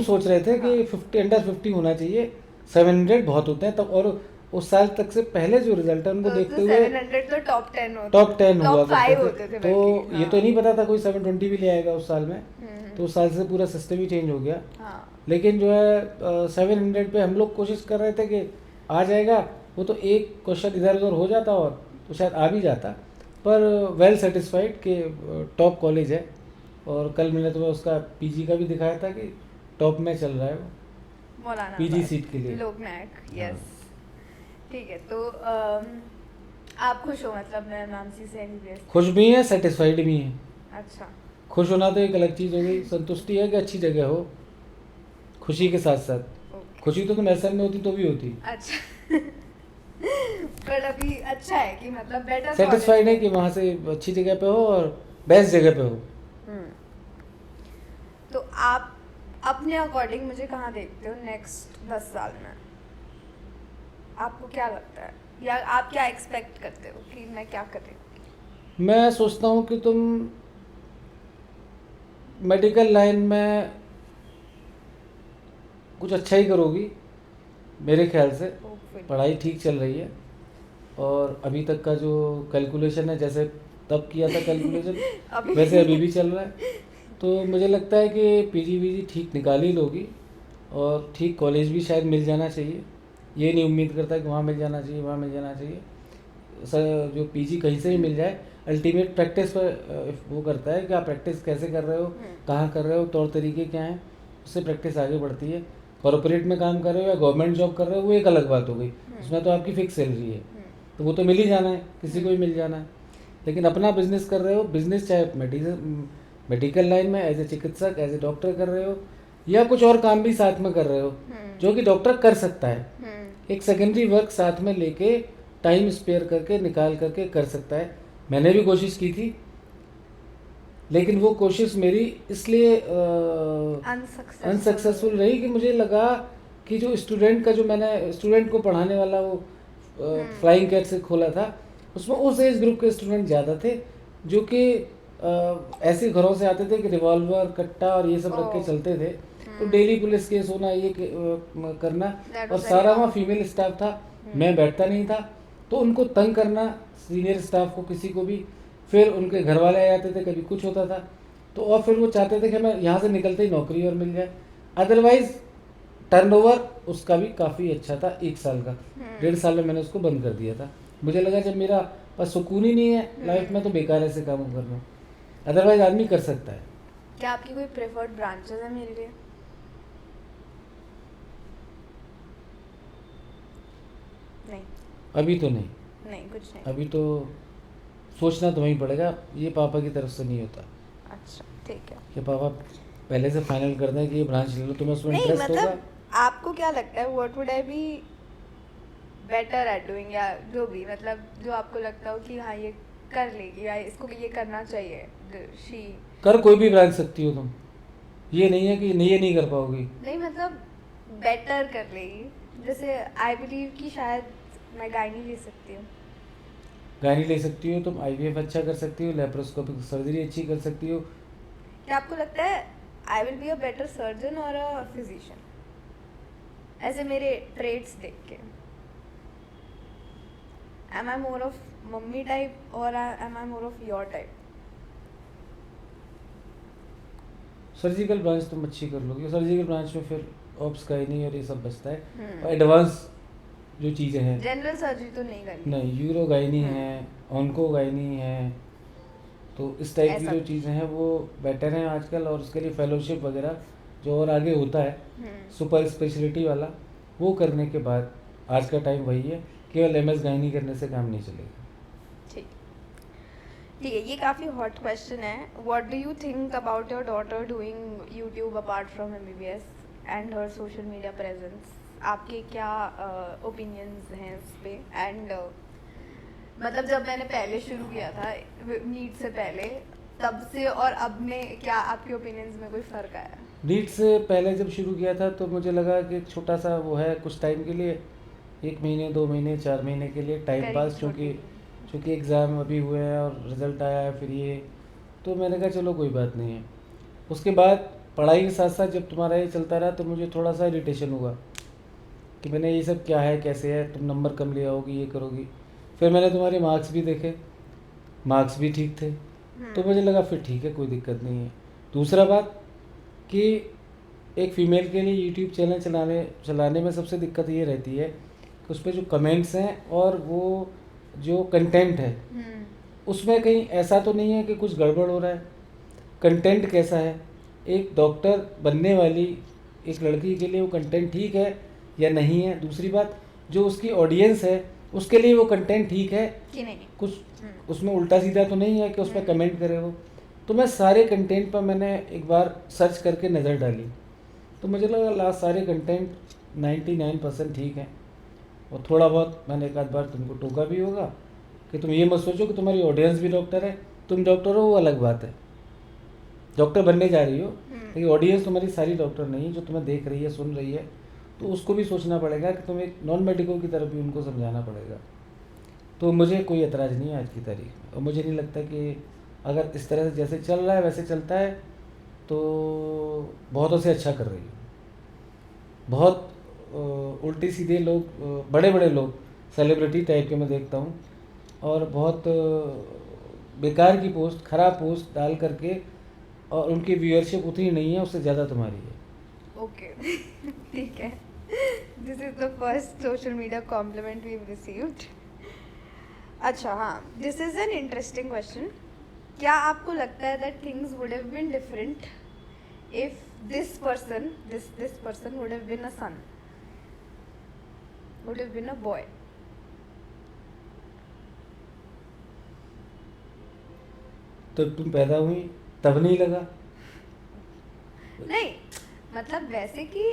सोच रहे थे कि 50 अंडर 50 होना चाहिए, 700 बहुत होते हैं तब, और उस साल तक से पहले जो रिजल्ट है उनको देखते हुए 700 तो टॉप 10 होते, टॉप 10 हुआ होते करते थे। तो बल्कि, ये तो नहीं पता था कोई 720 भी ले आएगा उस साल में। तो उस साल से पूरा सिस्टम ही चेंज हो गया। लेकिन जो है 700 पे हम लोग कोशिश कर रहे थे कि आ जाएगा, वो तो एक क्वेश्चन इधर उधर हो जाता और तो शायद आ भी जाता, पर वेल सेटिस्फाइड कि टॉप कॉलेज है। और कल मैंने तुम्हें उसका पीजी का भी दिखाया था कि टॉप में चल रहा है वो मौलाना पीजी सीट के लिए। लोकनायक, यस। ठीक है, तो आप खुश हो मतलब नामसी से एमबीबीएस? खुश भी हैं, सेटिस्फाइड भी हैं। अच्छा। खुश होना तो एक अलग चीज़ हो गई, संतुष्टि है कि अच्छी जगह हो, खुशी के साथ साथ। खुशी तो तुम ऐसा में होती तो भी होती। अच्छा। पर अभी अच्छा है कि मतलब बेटर सेटिस्फाइड है कि वहाँ से अच्छी जगह पे हो और बेस्ट जगह पे हो। तो आप अपने अकॉर्डिंग मुझे कहाँ देखते हो नेक्स्ट 10 साल में? आपको क्या लगता है, या आप क्या एक्सपेक्ट करते हो कि मैं क्या करूँ? मैं सोचता हूँ कि तुम मेडिकल लाइन में कुछ अच्छा ही करोगी, मेरे ख्याल से। पढ़ाई ठीक चल रही है, और अभी तक का जो कैलकुलेशन है, जैसे तब किया था कैलकुलेशन वैसे अभी भी चल रहा है। तो मुझे लगता है कि पीजी वीजी ठीक निकाल ही लोगी, और ठीक कॉलेज भी शायद मिल जाना चाहिए। ये नहीं उम्मीद करता कि वहाँ मिल जाना चाहिए, वहाँ मिल जाना चाहिए। सर, जो पीजी कहीं से भी मिल जाए, अल्टीमेट प्रैक्टिस पर वो करता है कि आप प्रैक्टिस कैसे कर रहे हो, कहाँ कर रहे हो, तौर तरीके क्या हैं, उससे प्रैक्टिस आगे बढ़ती है। कॉर्पोरेट में काम कर रहे हो या गवर्नमेंट जॉब कर रहे हो, वो एक अलग बात हो गई, उसमें तो आपकी फिक्स सैलरी है, तो वो तो मिल ही जाना है, किसी को भी मिल जाना है। लेकिन अपना बिजनेस कर रहे हो, बिजनेस चाहे मेडिकल लाइन में एज ए चिकित्सक, एज ए डॉक्टर कर रहे हो, या कुछ और काम भी साथ में कर रहे हो जो कि डॉक्टर कर सकता है, एक सेकेंडरी वर्क साथ में लेके टाइम स्पेयर करके निकाल करके कर सकता है। मैंने भी कोशिश की थी, लेकिन वो कोशिश मेरी इसलिए अनसक्सेसफुल रही कि मुझे लगा कि जो स्टूडेंट का, जो मैंने स्टूडेंट को पढ़ाने वाला वो फ्लाइंग कैट से खोला था, उसमें उस एज ग्रुप के स्टूडेंट ज़्यादा थे जो कि ऐसे घरों से आते थे कि रिवॉल्वर, कट्टा और ये सब रख के चलते थे। तो डेली पुलिस केस होना, ये करना, और सारा वहाँ फीमेल स्टाफ था, मैं बैठता नहीं था, तो उनको तंग करना, सीनियर स्टाफ को, किसी को भी, फिर उनके घर वाले आ जाते थे, कभी कुछ होता था, तो और फिर वो चाहते थे कि हमें यहाँ से निकलते ही नौकरी और मिल जाए। अदरवाइज टर्नओवर उसका भी काफ़ी अच्छा था, 1 साल का, 1.5 साल में मैंने उसको बंद कर दिया था। मुझे लगा जब मेरा पास सुकून ही नहीं है लाइफ में, तो बेकार ऐसे काम कर रहा हूँ। अदरवाइज आदमी कर सकता है। क्या आपकी कोई प्रेफर्ड ब्रांचेस है मेरे लिए? नहीं, अभी तो नहीं, कुछ नहीं। अभी तो सोचना तुम्हें पड़ेगा, ये पापा की तरफ से नहीं होता। अच्छा, ठीक है। कि पापा पहले से फाइनल कर दें कि ये ब्रांच ले लो, तुम्हें उसमें इंटरेस्ट होगा। मतलब आपको क्या लगता है, what would I be better at doing, या जो भी, मतलब जो आपको लगता हो कि हाँ ये कर लेगी, या इसको ये करना चाहिए, शी कर कोई भी ब्रांच सकती हो तुम, ये नहीं है कि नहीं, ये नहीं कर पाओगी। नहीं, मतलब बेटर कर लेगी। जैसे आई बिलीव कि शायद मैं गायनी ले सकती हूँ। गायनी ले सकती हो तुम, आईवीएफ अच्छा कर सकती हो, लेप्रोस्कोपिक सर्जरी अच्छी कर सकती हो। क्या आपको लगता है I will be a better surgeon और अ फिजिशियन ऐसे मेरे ट्रेड्स देख के, am I more of mummy type और am I more of your type? Surgical branch तुम अच्छी कर लोगे, सर्जिकल ब्रांच में फिर ऑप्स गायनी और ये सब बचता है, हम्म। और एडवांस जो चीज़ें हैं, जनरल सर्जरी तो नहीं करनी। नहीं यूरो गायनी हम्म। है, ऑन्को गायनी है, तो इस टाइप की ऐसा जो कुछ। चीज़ें हैं वो बेटर हैं आजकल, और उसके लिए फेलोशिप वगैरह जो और आगे होता है हम्म। सुपर स्पेशलिटी वाला, वो करने के बाद आज का टाइम वही है, केवल एमएस गायनी करने से काम नहीं चलेगा। ठीक ठीक है, ये काफ़ी हॉट क्वेश्चन है। What do you think about your daughter doing YouTube apart from MBBS and her social media presence? आपके क्या ओपिनियंस हैं इस पे? एंड मतलब जब मैंने पहले शुरू किया था नीट से पहले, तब से और अब में क्या आपके ओपिनियंस में कोई फ़र्क आया? नीट से पहले जब शुरू किया था तो मुझे लगा कि एक छोटा सा वो है, कुछ टाइम के लिए, 1 महीने 2 महीने 4 महीने के लिए टाइम करीब पास, छोटी। चूँकि एग्ज़ाम अभी हुए हैं और रिज़ल्ट आया है फिर ये, तो मैंने कहा चलो कोई बात नहीं है। उसके बाद पढ़ाई के साथ साथ जब तुम्हारा ये चलता रहा तो मुझे थोड़ा सा इरिटेशन हुआ कि मैंने ये सब क्या है, कैसे है, तुम नंबर कम ले आओगी, ये करोगी। फिर मैंने तुम्हारे मार्क्स भी देखे, मार्क्स भी ठीक थे, तो मुझे लगा फिर ठीक है, कोई दिक्कत नहीं है। दूसरा बात कि एक फ़ीमेल के लिए यूट्यूब चैनल चलाने में सबसे दिक्कत ये रहती है कि उस पर जो कमेंट्स हैं और वो जो कंटेंट है उसमें कहीं ऐसा तो नहीं है कि कुछ गड़बड़ हो रहा है। कंटेंट कैसा है, एक डॉक्टर बनने वाली एक लड़की के लिए वो कंटेंट ठीक है या नहीं है। दूसरी बात, जो उसकी ऑडियंस है उसके लिए वो कंटेंट ठीक है कि नहीं? कुछ उसमें उल्टा सीधा तो नहीं है कि उस पर कमेंट करे वो। तो मैं सारे कंटेंट पर मैंने एक बार सर्च करके नज़र डाली, तो मुझे लगा लास्ट सारे कंटेंट 99% ठीक है। और थोड़ा बहुत मैंने एक आध बार तुमको टोका भी होगा कि तुम ये मत सोचो कि तुम्हारी ऑडियंस भी डॉक्टर है, तुम डॉक्टर हो वो अलग बात है, डॉक्टर बनने जा रही हो, लेकिन ऑडियंस तुम्हारी सारी डॉक्टर नहीं जो तुम्हें देख रही है, सुन रही है, तो उसको भी सोचना पड़ेगा कि तुम्हें एक नॉन मेडिकल की तरफ भी उनको समझाना पड़ेगा। तो मुझे कोई एतराज़ नहीं है आज की तारीख में, और मुझे नहीं लगता कि अगर इस तरह से जैसे चल रहा है वैसे चलता है तो बहुतों से अच्छा कर रही है। बहुत उल्टे सीधे लोग, बड़े बड़े लोग, सेलिब्रिटी टाइप के मैं देखता हूँ, और बहुत बेकार की पोस्ट, ख़राब पोस्ट डाल करके, और उनकी व्यूअरशिप उतनी नहीं है, उससे ज़्यादा तुम्हारी है। ओके ठीक है, this is the first social media compliment we have received. अच्छा हाँ, this is an interesting question. क्या आपको लगता है that things would have been different if this person would have been a son, would have been a boy? तो तुम पैदा हुई तब नहीं लगा? नहीं, मतलब वैसे कि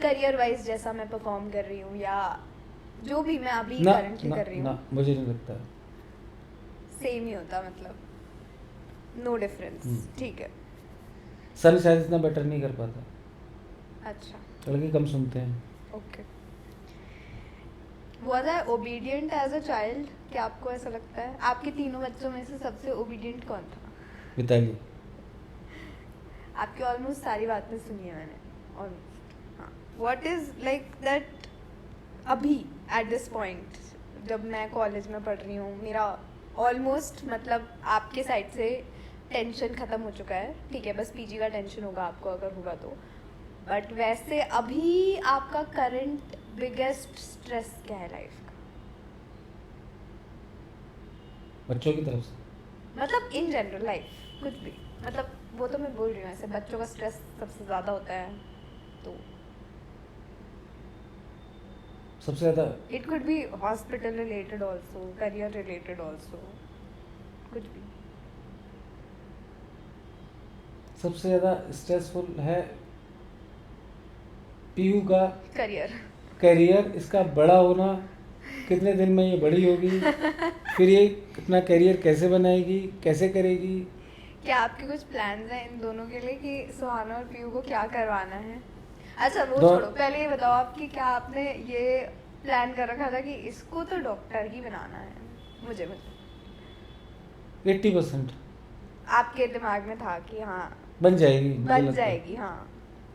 करियर वाइज जैसा मैं परफॉर्म कर रही हूँ या जो भी मैं अभी ना करंटली ना कर रही ना, हूँ, मुझे नहीं लगता। सेम ही होता, मतलब नो डिफरेंस। ठीक है। सन शायद इतना बेटर नहीं कर पाता, अच्छा, लड़के कम सुनते हैं। Okay. Was I obedient as a child? क्या आपको ऐसा लगता है? आपके तीनों बच्चों में से सबसे ओबीडियंट कौन था? मिताली। आपकी ऑलमोस्ट सारी बातें सुनी है मैंने, ऑलमोस्ट। हाँ, व्हाट इज लाइक दैट अभी एट दिस पॉइंट, जब मैं कॉलेज में पढ़ रही हूँ, मेरा ऑलमोस्ट मतलब आपके साइड से टेंशन ख़त्म हो चुका है, ठीक है, बस पीजी का टेंशन होगा आपको अगर होगा तो, बट वैसे अभी आपका करंट बिगेस्ट स्ट्रेस क्या है लाइफ का? बच्चों की तरफ से मतलब इन जनरल लाइफ कुछ भी, मतलब वो तो मैं बोल रही हूँ, ऐसे बच्चों का स्ट्रेस सबसे ज़्यादा होता है, तो सबसे ज़्यादा it could be hospital related also, career related also, कुछ भी। सबसे ज़्यादा स्ट्रेसफुल है पीयू का करियर, इसका बड़ा होना, कितने दिन में ये बड़ी होगी, फिर ये अपना करियर कैसे बनाएगी, कैसे करेगी। क्या आपके कुछ प्लान्स हैं इन दोनों के लिए कि सुहाना और पीयू को क्या करवाना है? अच्छा वो छोड़ो, पहले ये बताओ आप कि क्या आपने ये प्लान कर रखा था कि इसको तो डॉक्टर ही बनाना है? मुझे 80% आपके दिमाग में था कि हाँ बन जाएगी, मुझे बन लगता है। जाएगी, हाँ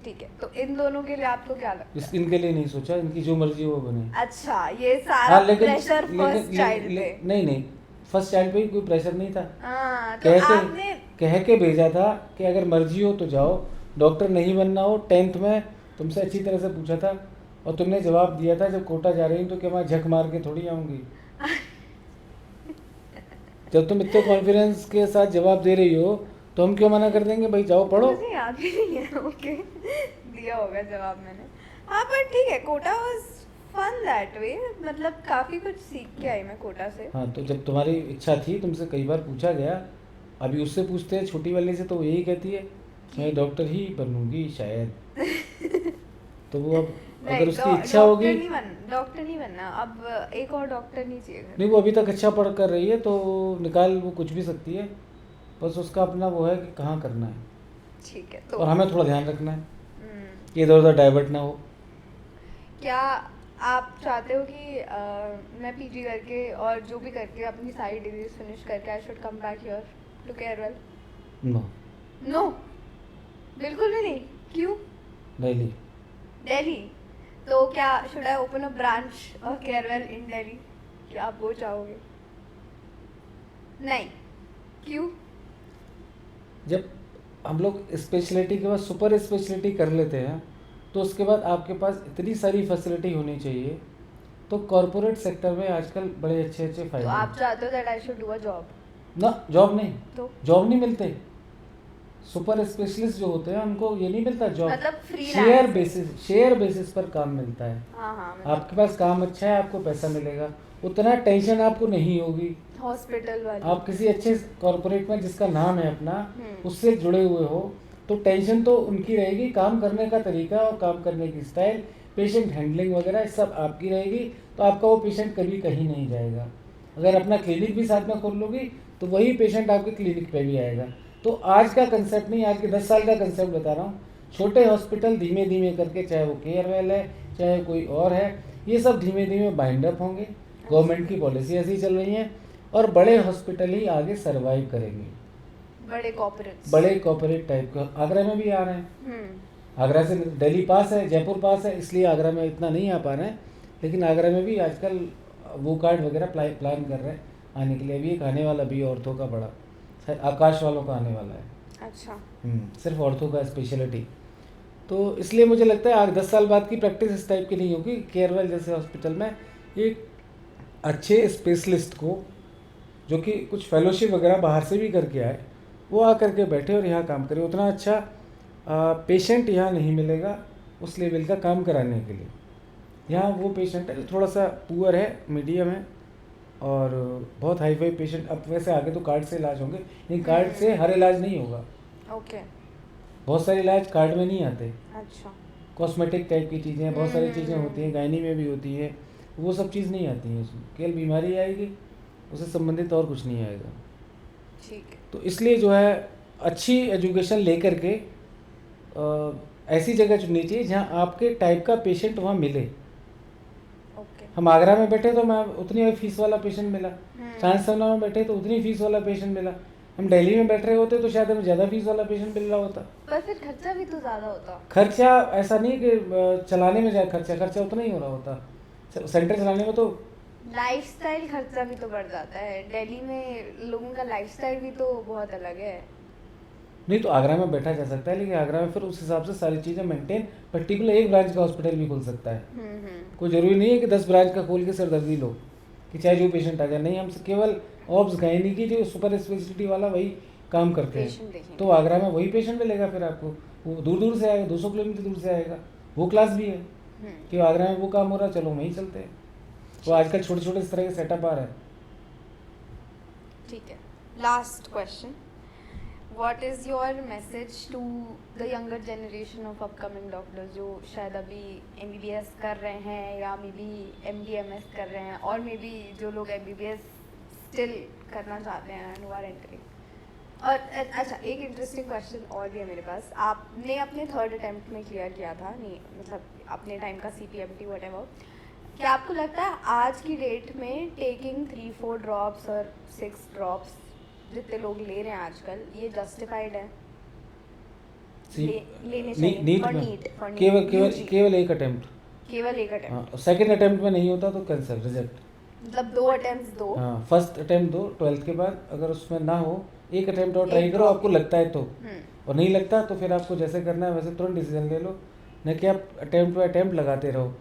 ठीक है, तो इन दोनों के लिए आपको क्या लगता है? इनके लिए नहीं सोचा, इनकी जो मर्जी वो बने। अच्छा, ये सारा हाँ लेकिन प्रेशर फर्स्ट चाइल्ड पे। नहीं नहीं, फर्स्ट चाइल्ड पे भी कोई प्रेशर नहीं था। हाँ, तो कह के आपने कह के भेजा था कि अगर मर्जी हो तो जाओ, डॉक्टर नहीं बनना हो। 10th में तुमसे अच्छी तरह से पूछा था और तुमने जवाब दिया था जब कोटा जा रही हो तो क्या मैं झक मार के थोड़ी आऊँगी। जब तुम इतने कॉन्फिडेंस के साथ जवाब दे रही हो तो हम क्यों मना कर देंगे, भाई जाओ पढ़ो। मुझे याद भी नहीं है। ओके, दिया होगा जवाब मैंने। हाँ पर ठीक है, Kota was fun that way, मतलब काफी कुछ सीख के आई मैं कोटा से। हाँ तो जब तुम्हारी इच्छा थी, तुमसे कई बार पूछा गया, अभी उससे पूछते हैं छोटी वाली से तो वो यही कहती है मैं डॉक्टर ही बनूंगी शायद। तो वो अब अगर उसकी इच्छा होगी, डॉक्टर नहीं बनना, अब एक और डॉक्टर नहीं चाहिए घर नहीं वो अभी तक अच्छा पढ़ कर रही है तो निकाल वो कुछ भी सकती है, बस उसका अपना वो है कि कहाँ करना है। में। ठीक है, तो और हमें थोड़ा ध्यान रखना है कि इधर उधर डाइवर्ट ना हो। क्या आप चाहते हो कि मैं पीजी करके और जो भी करके अपनी सारी डिग्रीज फिनिश करके I should come back here to Kerala? No, no, बिल्कुल भी नहीं। क्यों? दिल्ली। दिल्ली? तो क्या should I open a branch of Kerala in Delhi? क्या आप वो चाहोगे? नहीं, क्यों? जब हम लोग स्पेशलिटी के बाद सुपर स्पेशलिटी कर लेते हैं तो उसके बाद आपके पास इतनी सारी फैसिलिटी होनी चाहिए। तो कॉरपोरेट सेक्टर में आजकल बड़े अच्छे अच्छे तो फायदे आप हैं। चाहते हो that I should do a job? ना जॉब नहीं, तो जॉब नहीं मिलते। सुपर स्पेशलिस्ट जो होते हैं उनको ये नहीं मिलता जॉब, मतलब शेयर बेसिस पर काम मिलता है। हाँ हाँ, आपके पास काम अच्छा है, आपको पैसा मिलेगा, उतना टेंशन आपको नहीं होगी। हॉस्पिटल वाली। आप किसी अच्छे कॉरपोरेट में जिसका नाम है अपना हम्म। उससे जुड़े हुए हो तो टेंशन तो उनकी रहेगी, काम करने का तरीका और काम करने की स्टाइल, पेशेंट हैंडलिंग वगैरह सब आपकी रहेगी। तो आपका वो पेशेंट कभी कहीं नहीं जाएगा। अगर अपना क्लिनिक भी साथ में खोल लोगी तो वही पेशेंट आपके क्लिनिक पे भी आएगा। तो आज का कंसेप्ट नहीं, आज के 10 साल का कंसेप्ट बता रहा हूँ। छोटे हॉस्पिटल धीमे धीमे करके, चाहे वो केयरवेल है चाहे कोई और है, ये सब धीमे धीमे बाइंड अप होंगे। गवर्नमेंट की पॉलिसी ऐसी चल रही है और बड़े हॉस्पिटल ही आगे सरवाइव करेंगे। बड़े कॉर्पोरेट टाइप का आगरा में भी आ रहे हैं। आगरा से दिल्ली पास है, जयपुर पास है, इसलिए आगरा में इतना नहीं आ पा रहे हैं, लेकिन आगरा में भी आजकल वो कार्ड वगैरह प्लान कर रहे हैं आने के लिए। अभी एक आने वाला भी ऑर्थो का बड़ा, शायद आकाश वालों का आने वाला है। अच्छा। सिर्फ ऑर्थो का स्पेशलिटी। तो इसलिए मुझे लगता है आज 10 साल बाद की प्रैक्टिस इस टाइप की नहीं होगी। केयरवेल जैसे हॉस्पिटल में एक अच्छे स्पेशलिस्ट को जो कि कुछ फेलोशिप वगैरह बाहर से भी करके आए, वो आ करके बैठे और यहाँ काम करे। उतना अच्छा पेशेंट यहाँ नहीं मिलेगा उस लेवल का काम कराने के लिए। यहाँ वो पेशेंट है जो थोड़ा सा पुअर है, मीडियम है, और बहुत हाई फाई पेशेंट। अब वैसे आगे तो कार्ड से इलाज होंगे, लेकिन कार्ड से हर इलाज नहीं होगा। ओके। बहुत सारे इलाज कार्ड में नहीं आते। अच्छा। कॉस्मेटिक टाइप की चीज़ें, बहुत सारी चीज़ें होती हैं, गायनी में भी होती है, वो सब चीज़ नहीं आती है उसमें। केवल बीमारी आएगी, उससे संबंधित और कुछ नहीं आएगा। ठीक है। तो इसलिए जो है अच्छी एजुकेशन लेकर के ऐसी जगह चुननी चाहिए जहाँ आपके टाइप का पेशेंट वहाँ मिले। ओके। हम आगरा में बैठे तो मैं उतनी फीस वाला पेशेंट मिला, ट्रांसफरना में बैठे तो उतनी फीस वाला पेशेंट मिला। हम दिल्ली में बैठ रहे होते तो शायद हमें ज़्यादा फीस वाला पेशेंट मिल रहा होता। पर फिर खर्चा भी तो ज़्यादा होता। खर्चा ऐसा नहीं कि चलाने में ज़्यादा खर्चा उतना ही हो रहा होता। सेंटर चलाने में तो लाइफस्टाइल खर्चा भी तो बढ़ जाता है। दिल्ली में लोगों का लाइफस्टाइल भी तो बहुत अलग है। नहीं, तो आगरा में बैठा जा सकता है, लेकिन आगरा में फिर उस हिसाब से सारी चीज़ें मेंटेन, पर्टिकुलर एक ब्रांच का हॉस्पिटल भी खोल सकता है। कोई ज़रूरी नहीं है कि 10 ब्रांच का खोल के सिरदर्दी लो कि चाहे जो पेशेंट आ जाए। नहीं, हम केवल ऑब्स गायनी की जो सुपर स्पेशलिटी वाला वही काम करते हैं। तो आगरा में वही पेशेंट मिलेगा फिर आपको। वो दूर दूर से आएगा, 200 किलोमीटर दूर से आएगा। वो क्लास भी है कि आगरा में वो काम हो रहा है, चलो वहीं चलते हैं। तो आजकल छोटे छोटे इस तरह के सेटअप आ रहे हैं। ठीक है, last question, what is your message to the younger generation of upcoming doctors जो शायद अभी MBBS कर रहे हैं या मे बी MD/MS कर रहे हैं, और मे बी जो लोग MBBS स्टिल करना चाहते हैं एंड आर एंटरिंग। और अच्छा, एक इंटरेस्टिंग क्वेश्चन और भी है मेरे पास। आपने अपने 3rd अटेम्प्ट में क्लियर किया था, नहीं मतलब अपने टाइम का CPMT व्हाटएवर। क्या आपको लगता है आज की डेट में टेकिंग 3-4 ड्रॉप्स और 6 ड्रॉप्स जितने लोग ले रहे हैं आजकल, ये जस्टिफाइड है? लेने चाहिए नीट for में NEET, for NEET, केवल केवल UG, केवल एक अटेम्प्ट। केवल एक अटेम्प्ट, हाँ, सेकंड अटेम्प्ट में नहीं होता तो कैंसिल, रिजेक्ट। मतलब 2 अटेम्प्ट्स दो। हाँ, फर्स्ट अटेम्प्ट दो 12th के बाद, अगर उसमें ना हो एक अटेम्प्ट और ट्राई एक करो, drop। आपको लगता है तो, हम्म, और नहीं लगता तो फिर आपको जैसे करना है वैसे तुरंत डिसीजन ले लो, न कि आप अटेम्प्ट पे अटेम्प्ट लगाते रहो।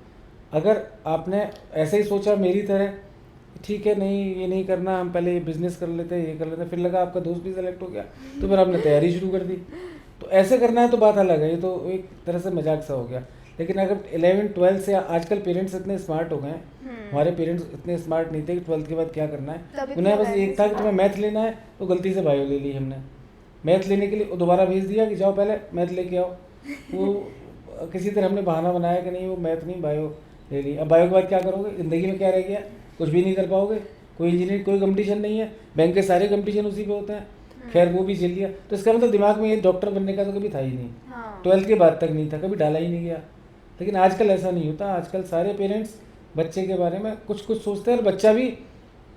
अगर आपने ऐसे ही सोचा मेरी तरह, ठीक है नहीं ये नहीं करना, हम पहले ये बिजनेस कर लेते हैं, ये कर लेते हैं, फिर लगा आपका दोस्त भी सेलेक्ट हो गया तो फिर आपने तैयारी शुरू कर दी, तो ऐसे करना है तो बात अलग है, ये तो एक तरह से मजाक सा हो गया। लेकिन अगर 11-12 से, आजकल पेरेंट्स इतने स्मार्ट हो गए हैं, हमारे पेरेंट्स इतने स्मार्ट नहीं थे कि 12th के बाद क्या करना है, तभी तो उन्हें बस awareness एक था कि तुम्हें मैथ लेना है, तो गलती से बायो ले ली हमने, मैथ लेने के लिए वो दोबारा भेज दिया कि जाओ पहले मैथ लेके आओ, वो किसी तरह हमने बहाना बनाया कि नहीं वो मैथ नहीं बायो ले ली। अब बायो के बाद क्या करोगे, ज़िंदगी में क्या रह गया, कुछ भी नहीं कर पाओगे, कोई इंजीनियरिंग कोई कंपटीशन नहीं है, बैंक के सारे कंपटीशन उसी पे होते हैं, खैर वो भी झेल लिया, तो इसका मतलब दिमाग में ये डॉक्टर बनने का तो कभी था ही नहीं, हाँ 12th के बाद तक नहीं था, कभी डाला ही नहीं गया। लेकिन आजकल ऐसा नहीं होता, आजकल सारे पेरेंट्स बच्चे के बारे में कुछ कुछ सोचते हैं, और बच्चा भी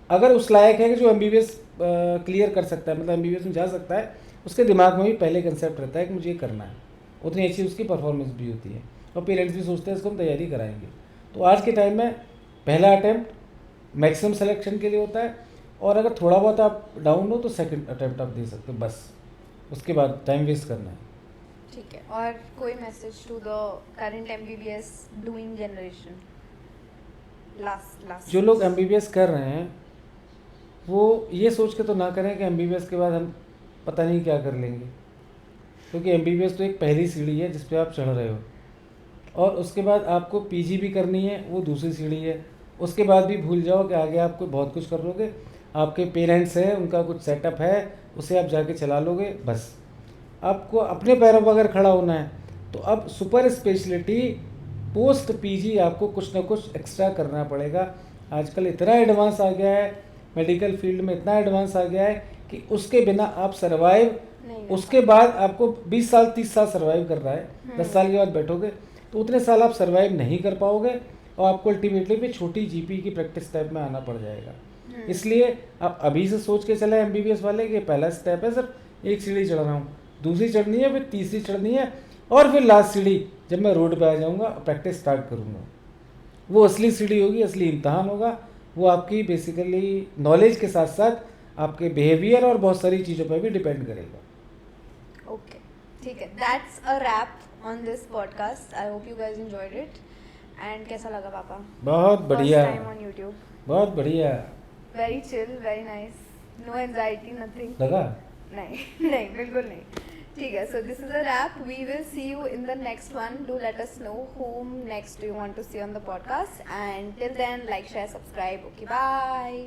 अगर उस लायक है कि जो MBBS क्लियर कर सकता है, मतलब MBBS में जा सकता है, उसके दिमाग में भी पहले कंसेप्ट रहता है कि मुझे ये करना है, उतनी अच्छी उसकी परफॉर्मेंस भी होती है, और पेरेंट्स भी सोचते हैं इसको हम तैयारी कराएंगे। तो आज के टाइम में पहला अटैम्प्ट मैक्सिमम सिलेक्शन के लिए होता है, और अगर थोड़ा बहुत आप डाउन हो तो सेकंड अटैम्प्ट आप दे सकते हो, बस उसके बाद टाइम वेस्ट करना है। ठीक है, और कोई message to the current MBBS doing generation, last जो लोग MBBS कर रहे हैं वो ये सोच के तो ना करें कि MBBS के बाद हम पता नहीं क्या कर लेंगे, क्योंकि MBBS तो एक पहली सीढ़ी है जिस पे आप चढ़ रहे हो, और उसके बाद आपको PG भी करनी है, वो दूसरी सीढ़ी है, उसके बाद भी भूल जाओ कि आगे आपको बहुत कुछ कर लोगे, आपके पेरेंट्स हैं उनका कुछ सेटअप है, उसे आप जाके चला लोगे, बस आपको अपने पैरों पर अगर खड़ा होना है तो अब सुपर स्पेशलिटी पोस्ट PG आपको कुछ ना कुछ एक्स्ट्रा करना पड़ेगा। आजकल इतना एडवांस आ गया है, मेडिकल फील्ड में इतना एडवांस आ गया है कि उसके बिना आप सर्वाइव, नहीं उसके बाद आपको 20 साल 30 साल सर्वाइव कर रहा है, 10 साल के बाद बैठोगे तो उतने साल आप सर्वाइव नहीं कर पाओगे, और आपको अल्टीमेटली भी छोटी GP की प्रैक्टिस टाइप में आना पड़ जाएगा। इसलिए आप अभी से सोच के चले MBBS वाले कि पहला स्टेप है सर, एक सीढ़ी चढ़ रहा हूँ, दूसरी चढ़नी है, फिर तीसरी चढ़नी है, और फिर लास्ट सीढ़ी जब मैं रोड पे आ जाऊँगा प्रैक्टिस स्टार्ट करूँगा, वो असली सीढ़ी होगी, असली इम्तहान होगा, वो आपकी बेसिकली नॉलेज के साथ साथ आपके बिहेवियर और बहुत सारी चीज़ों पर भी डिपेंड करेगा। ओके, ठीक है, that's a wrap on this podcast. I hope you guys enjoyed it. And कैसा लगा पापा? बहुत बढ़िया, फर्स्ट टाइम ऑन यूट्यूब। बहुत बढ़िया very chill, very nice, no anxiety, nothing. लगा। नहीं नहीं, बिल्कुल नहीं। ठीक है, so this is a wrap. We will see you in the next one. Do let us know whom next do you want to see on the podcast. And till then, like, share, subscribe. Okay, bye.